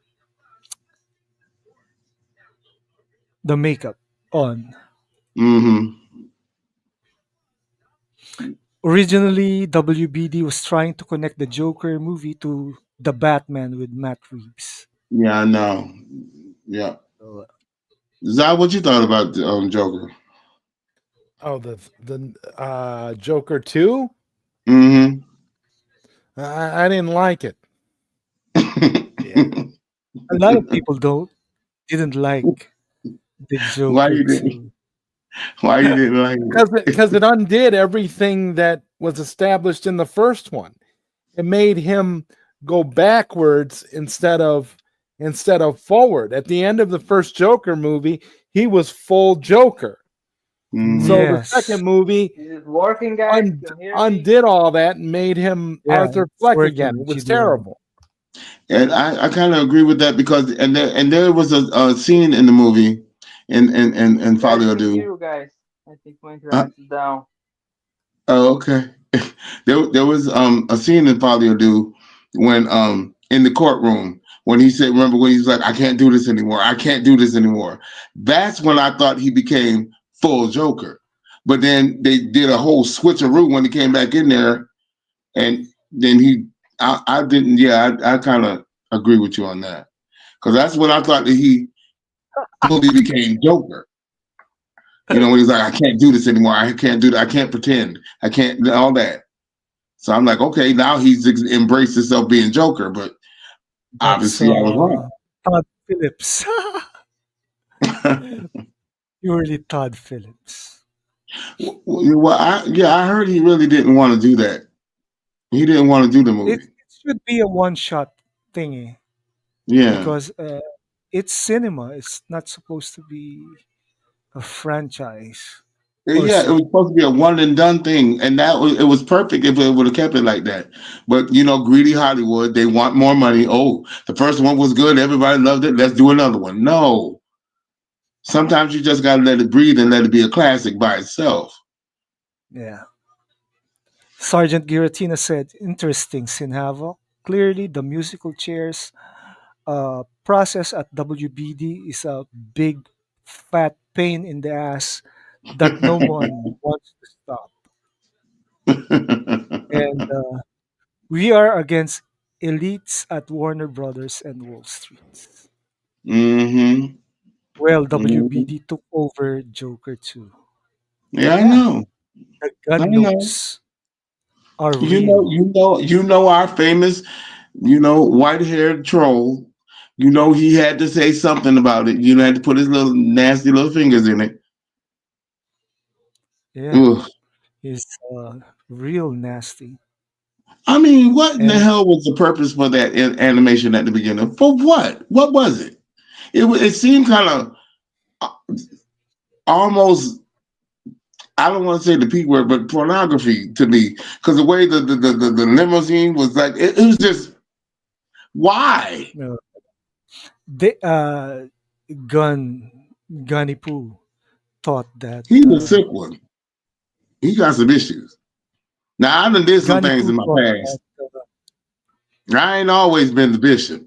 makeup on. Hmm. Originally, WBD was trying to connect the Joker movie to the Batman with Matt Reeves. Yeah, I know. Yeah. So, Is that what you thought about Joker? Oh, the Joker 2? Hmm. I didn't like it. yeah, a lot of people don't didn't like the Why Joker you didn't? too. Why you didn't like Because it undid everything that was established in the first one. It made him go backwards instead of forward. At the end of the first Joker movie, he was full Joker. it? So the second Yes, movie Is it working, guys? Can you hear me? undid all that and made him yeah, Arthur it's Fleck again. working, It was Gideon. terrible. And I kind of agree with that because there was a scene in the movie in Guys, Folly can Do. hear you guys? I think my Uh, internet is down. oh, okay. There was a scene in Folly Do when in the courtroom when he said, remember when he's like, I can't do this anymore. I can't do this anymore. That's when I thought he became full Joker. But then they did a whole switcheroo when he came back in there, and then I didn't. Yeah, I kind of agree with you on that because that's when I thought that he fully became Joker. When he's like, I can't do this anymore. I can't do that. I can't pretend. I can't all that. So I'm like, okay, now he's embraced himself being Joker, but That's obviously I was wrong. Todd Phillips. Purely Todd Phillips. Well, I heard he really didn't want to do that. He didn't want to do the It, movie. it should be a one shot thingy Yeah. because it's cinema. It's not supposed to be a franchise or Yeah, it was supposed to be a one and done thing, and it was perfect if it would have kept it like that. But greedy Hollywood, they want more money. Oh, the first one was good, everybody loved it. Let's do another one. No, sometimes you just gotta let it breathe and let it be a classic by itself. yeah. Sergeant Giratina said, "Interesting, Sin Havoc. Clearly, the musical chairs process at WBD is a big, fat pain in the ass that no one wants to stop. And we are against elites at Warner Brothers and Wall Street. Hmm. Well, Hmm. WBD took over Joker too. Yeah, I Yeah, know. the I gun know. notes are You know, real. our famous, white-haired troll. He had to say something about it. Had to put his little nasty little fingers in it. Yeah, Ugh. he's real nasty. I mean, what in the And hell was the purpose for that animation at the beginning? For what? What was it? It seemed kind of almost. I don't want to say the p word, but pornography to me because the way the limousine was like, it was just why uh, they, Gunny Poo thought that he's a sick one. He got some issues. Now I done did some Gunny things Poo in my thought that past. I ain't always been the bishop.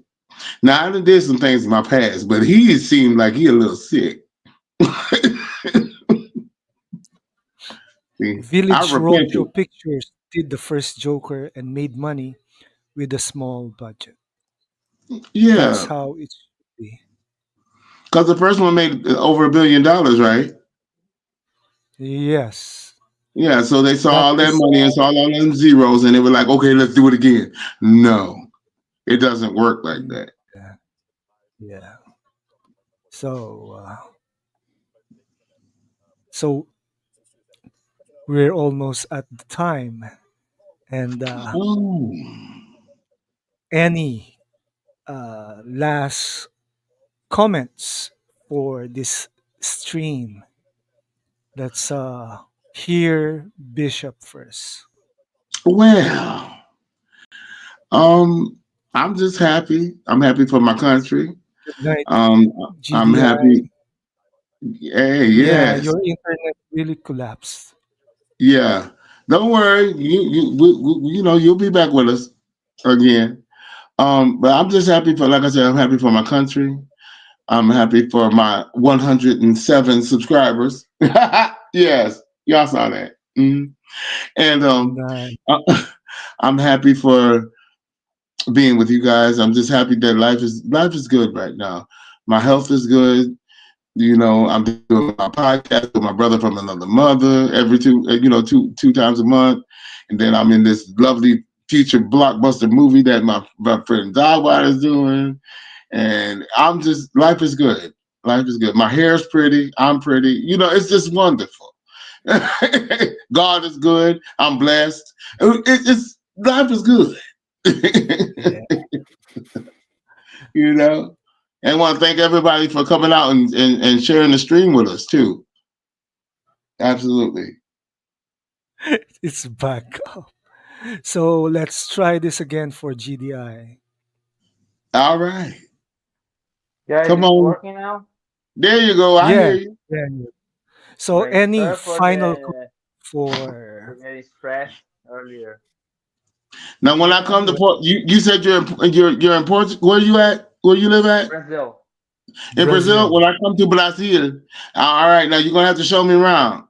Now I done did some things in my past, but he seemed like he a little sick. See, I Village Roadshow repented. Pictures did the first Joker and made money with a small budget. That's Yeah, how it should be. because the first one made over $1 billion, right? Yes, Yeah, so they saw that all that is. money and saw all them zeros, and they were like, "Okay, let's do it again." No, it doesn't work like that. Yeah, yeah. So, so we're almost at the time, and Oh, any last comments for this stream? Let's hear Bishop first. well, um, I'm just happy. I'm happy for my country. Good night, Um, I'm GDI. happy. Hey, Yeah, yes, your internet really collapsed. yeah. Don't worry. You'll be back with us again. But I'm just happy for, like I said, I'm happy for my country. I'm happy for my 107 subscribers. Yes, y'all saw that. Mhm. And Nice. I- I'm happy for being with you guys. I'm just happy that life is good right now. My health is good. I'm doing my podcast with my brother from another mother every two times a month, and then I'm in this lovely future blockbuster movie that my friend Dawad is doing, and I'm just life is good. Life is good. My hair's pretty. I'm pretty. It's just wonderful. God is good. I'm blessed. It's life is good. Yeah. you know. And I want to thank everybody for coming out and sharing the stream with us too. Absolutely. It's back up. So let's try this again for GDI. All right. Guys, Come it's on. working now. There you go. I Yeah, hear you. yeah, yeah. So Great. any Sorry for final the for for getting stressed earlier. Now, when I all come to right. Port, you said you're in Portugal. Where you at? Where you live at? Brazil. In Brazil. Brazil. When I come to Brazil, all right. Now you're gonna have to show me around.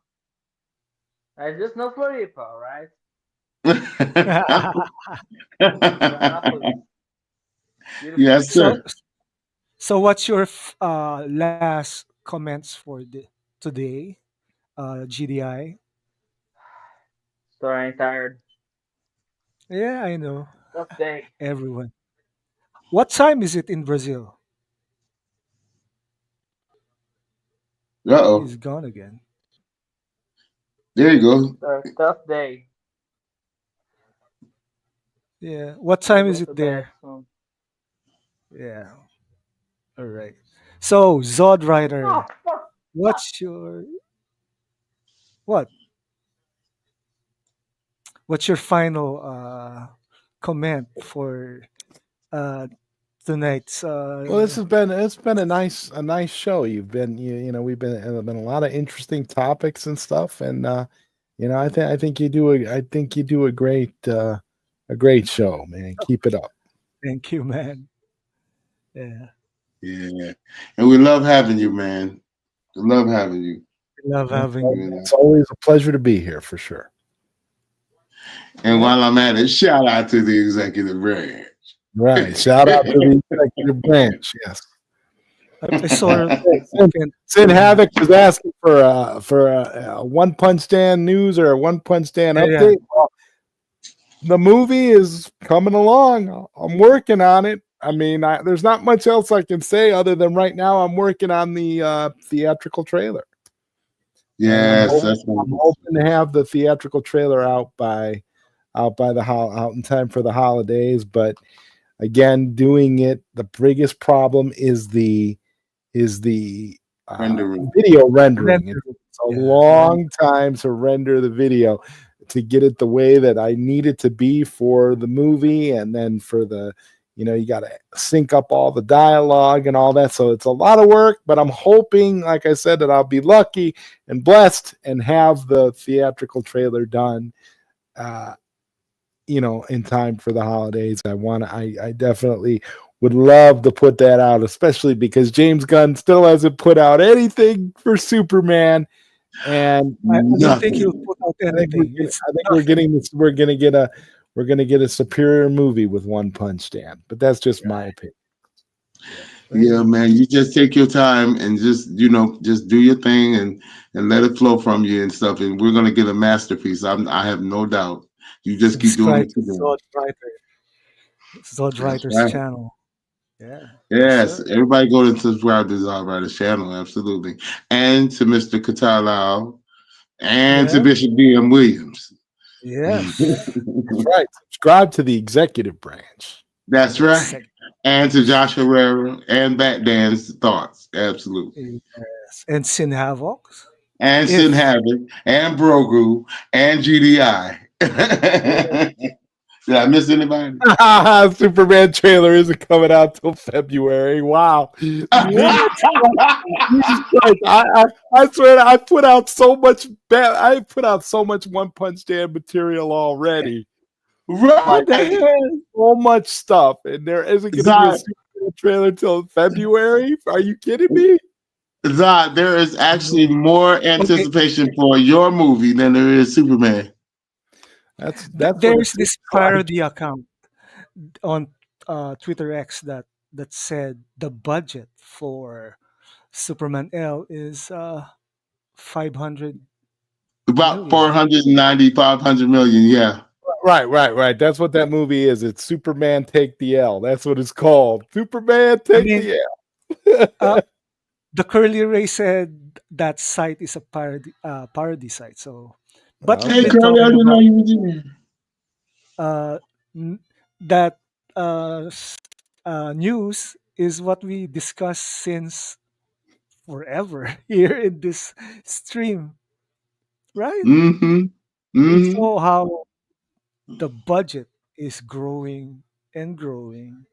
I just know Floripa, right? Florianopolis. Beautiful Yes, city. so sir. so what's your last comments for today, GDI? Sorry, I'm tired. Yeah, I know. Tough day. Everyone. What time is it in Brazil? Uh-oh. He's gone again. There you go. Sorry, tough day. Yeah. What Gonna time go is to it bed there? soon. Yeah. All right. So Zod Oh Rider, fuck! what's your what? What's your final comment for uh tonight's Well, it's been a nice show. We've been a lot of interesting topics and stuff, and I think you do a great show, man. Keep it up. thank you, man. Yeah. Yeah. And we love having you, man. We love having you. Love It's having al- you. You know. it's always a pleasure to be here for sure. And Yeah. while I'm at it, shout out to the executive branch. Right. Shout out to the executive branch. Yes. I saw a Sin, second. Sin Havoc was asking for a One Punch Dan news or a One Punch Dan Yeah, yeah. update. Well, the movie is coming along. I'm working on it. I mean, there's not much else I can say other than right now I'm working on the theatrical trailer, and I'm Yes, hoping, that's I'm wonderful. hoping to have the theatrical trailer out in time for the holidays. But again, doing it, the biggest problem is the Rendering. video rendering. Render. It's a Yeah, render. long time to render the video to get it the way that I need it to be for the movie, and then for you got to sync up all the dialogue and all that. So it's a lot of work, but I'm hoping, like I said, that I'll be lucky and blessed and have the theatrical trailer done uh, in time for the holidays. I definitely would love to put that out, especially because James Gunn still hasn't put out anything for Superman, and I don't think he'll Nothing. put out anything. It's I think we're nothing. getting this. We're gonna get a superior movie with One Punch Dan, but that's just my Right. opinion. Yeah. Very Yeah, good. man. You just take your time and just do your thing and let it flow from you and stuff. And we're gonna get a masterpiece. I have no doubt. You just keep doing Subscribe what to you're doing. Zod That's Writer's right. channel. Yeah. Yes, Yes, sir. everybody go to subscribe to Zod Writer's channel, absolutely. And to Mr. Katar Lhal and to Yeah. Bishop D.M. Williams. Yes. That's right. Subscribe to the executive branch. That's right. Except And to Josh Herrera and Batman's thoughts, absolutely. yes. And Sin Havoc. And Sin If Havoc and Brogu and GDI. yeah. Did I miss anybody? Superman trailer isn't coming out till February. Wow. Jesus Christ. Jesus Christ. I swear I put out so much I put out so much One Punch Dan material already. What Like the Right. hell? so much stuff. And there isn't gonna be a Zod, Superman trailer till February. Are you kidding me? Zod, there is actually No. more Okay. anticipation for your movie than there is Superman. That's what it There's seems this like. parody account on Twitter X that said the budget for Superman L is 500 About million. 490, 500 million. Yeah. Right. That's what that movie is. It's Superman Take the L. That's what it's called. Superman I Take mean, the uh, L. the Curly Ray said that site is a parody site. So, but we've Hey, been Okay. Curly, I talking didn't know about you was in here. uh, that news is what we discussed since forever here in this stream, right? Mm-hmm. We Mm-hmm. saw how the budget is growing and growing.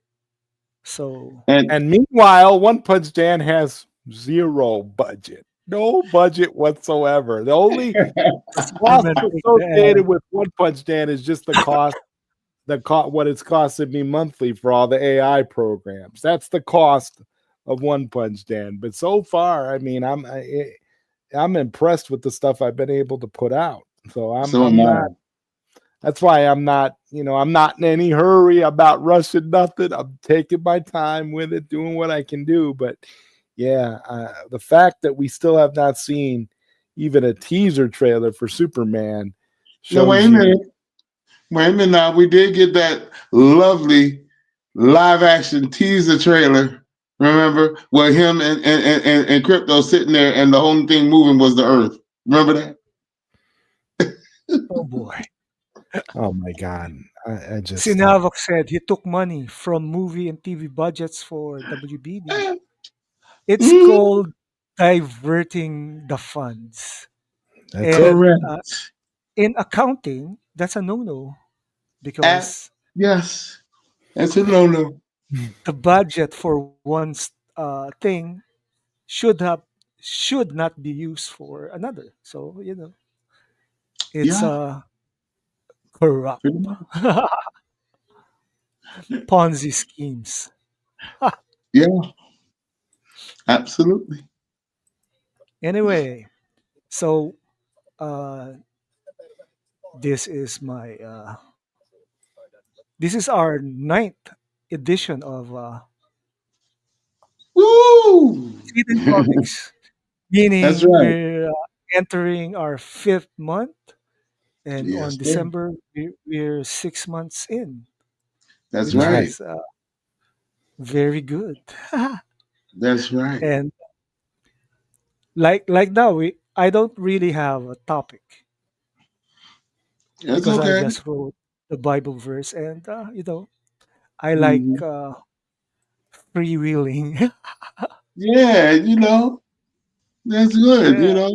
So, And And meanwhile, One Punch Dan has zero budget. No budget whatsoever. The cost Superman take the associated L. with One Punch Dan is just what it's costing me monthly for all the AI programs. That's the cost of One Punch Dan. But so far, I mean, I'm impressed with the stuff I've been able to put out. So so I'm am not. I. That's why I'm not in any hurry. I'm not rushing nothing. I'm taking my time with it, doing what I can do. But yeah, the fact that we still have not seen even a teaser trailer for Superman Now, wait shows a you. minute. Wait a minute now. We did get that lovely live action teaser trailer. Remember? Where him and Crypto sitting there and the only thing moving was the earth. Remember that? Oh boy. Oh my god! I just Sinavok said he took money from movie and TV budgets for WBD. It's Mhm. called diverting the funds. that's it. And Correct. in accounting, that's a no no At, because yes. That's a no no. the budget for one thing should have should not be used for another. So, it's Yeah. corrupt Pretty much. Ponzi schemes. Yeah. Absolutely. Anyway, so uh, this is my this is our ninth edition of Woo! Hidden Comics, That's meaning right. we're entering our fifth month, and on Yes, sir. December we're 6 months in, That's which Nice. right. is very good. That's right. And like now, we I don't really have a topic That's because I okay. just wrote the Bible verse, and I like Mhm. freewheeling. Yeah, that's good, Yeah.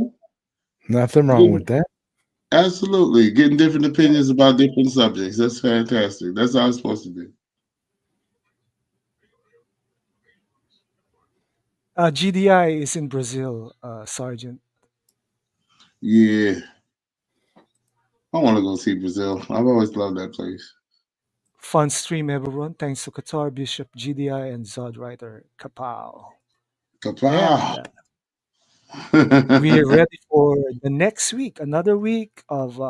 Nothing wrong with Getting- that. absolutely. Getting different opinions about different subjects. That's fantastic. That's how it's supposed to be. GDI is in Brazil, Sergeant. Yeah. I want to go see Brazil. I've always loved that place. Fun stream, everyone. Thanks to Qatar Bishop GDI and Zod writer Kapal. And Kapow! we are ready for the next week, another week of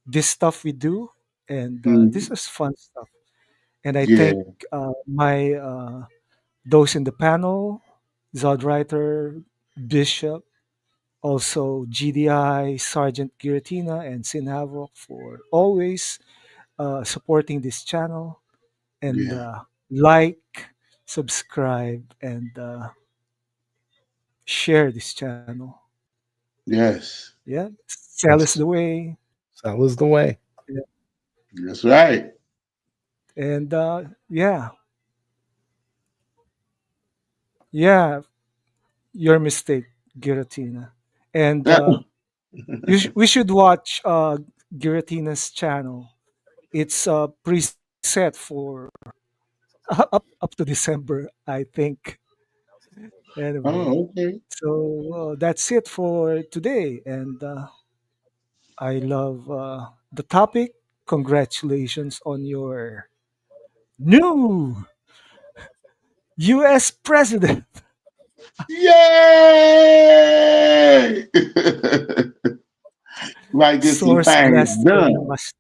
this stuff we do. And this Mm, is fun stuff. And I yeah, thank my those in the panel, Zod writer, Bishop, also GDI, Sergeant Giratina, and Sin Havoc for always supporting this channel and yeah, like, subscribe, and share this channel. yes, Yeah, sell is That's the way. that was the way. Yeah. that's right. And yeah, yeah, your mistake, Giratina. And we should watch Giratina's channel. It's preset for up to December, I think. Anyway, Oh, okay. so that's it for today, and I love the topic. Congratulations on your new U.S. president. Yay! Like get some Source things blessed your done. namaste.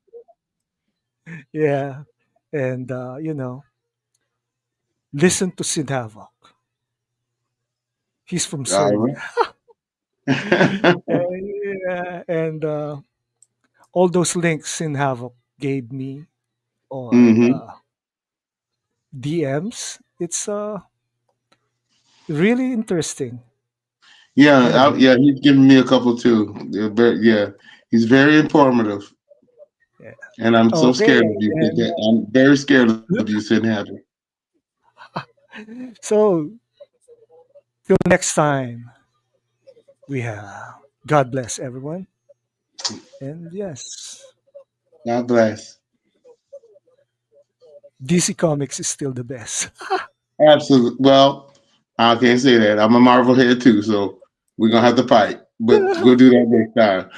Yeah, and listen to Sid Havoc. He's from Serbia. All right. Yeah, and all those links Sin Havoc gave me on hmm DMs. It's really interesting. Yeah, Anyway, yeah, he's giving me a couple too. Yeah, he's very informative, yeah. and I'm so Okay, scared of you. and I'm very scared of you sitting having. so till next time, we have God bless everyone. And yes, God bless. DC Comics is still the best. Absolutely. Well, I can't say that. I'm a Marvel head too, so we're gonna have to fight. But we'll do that next time.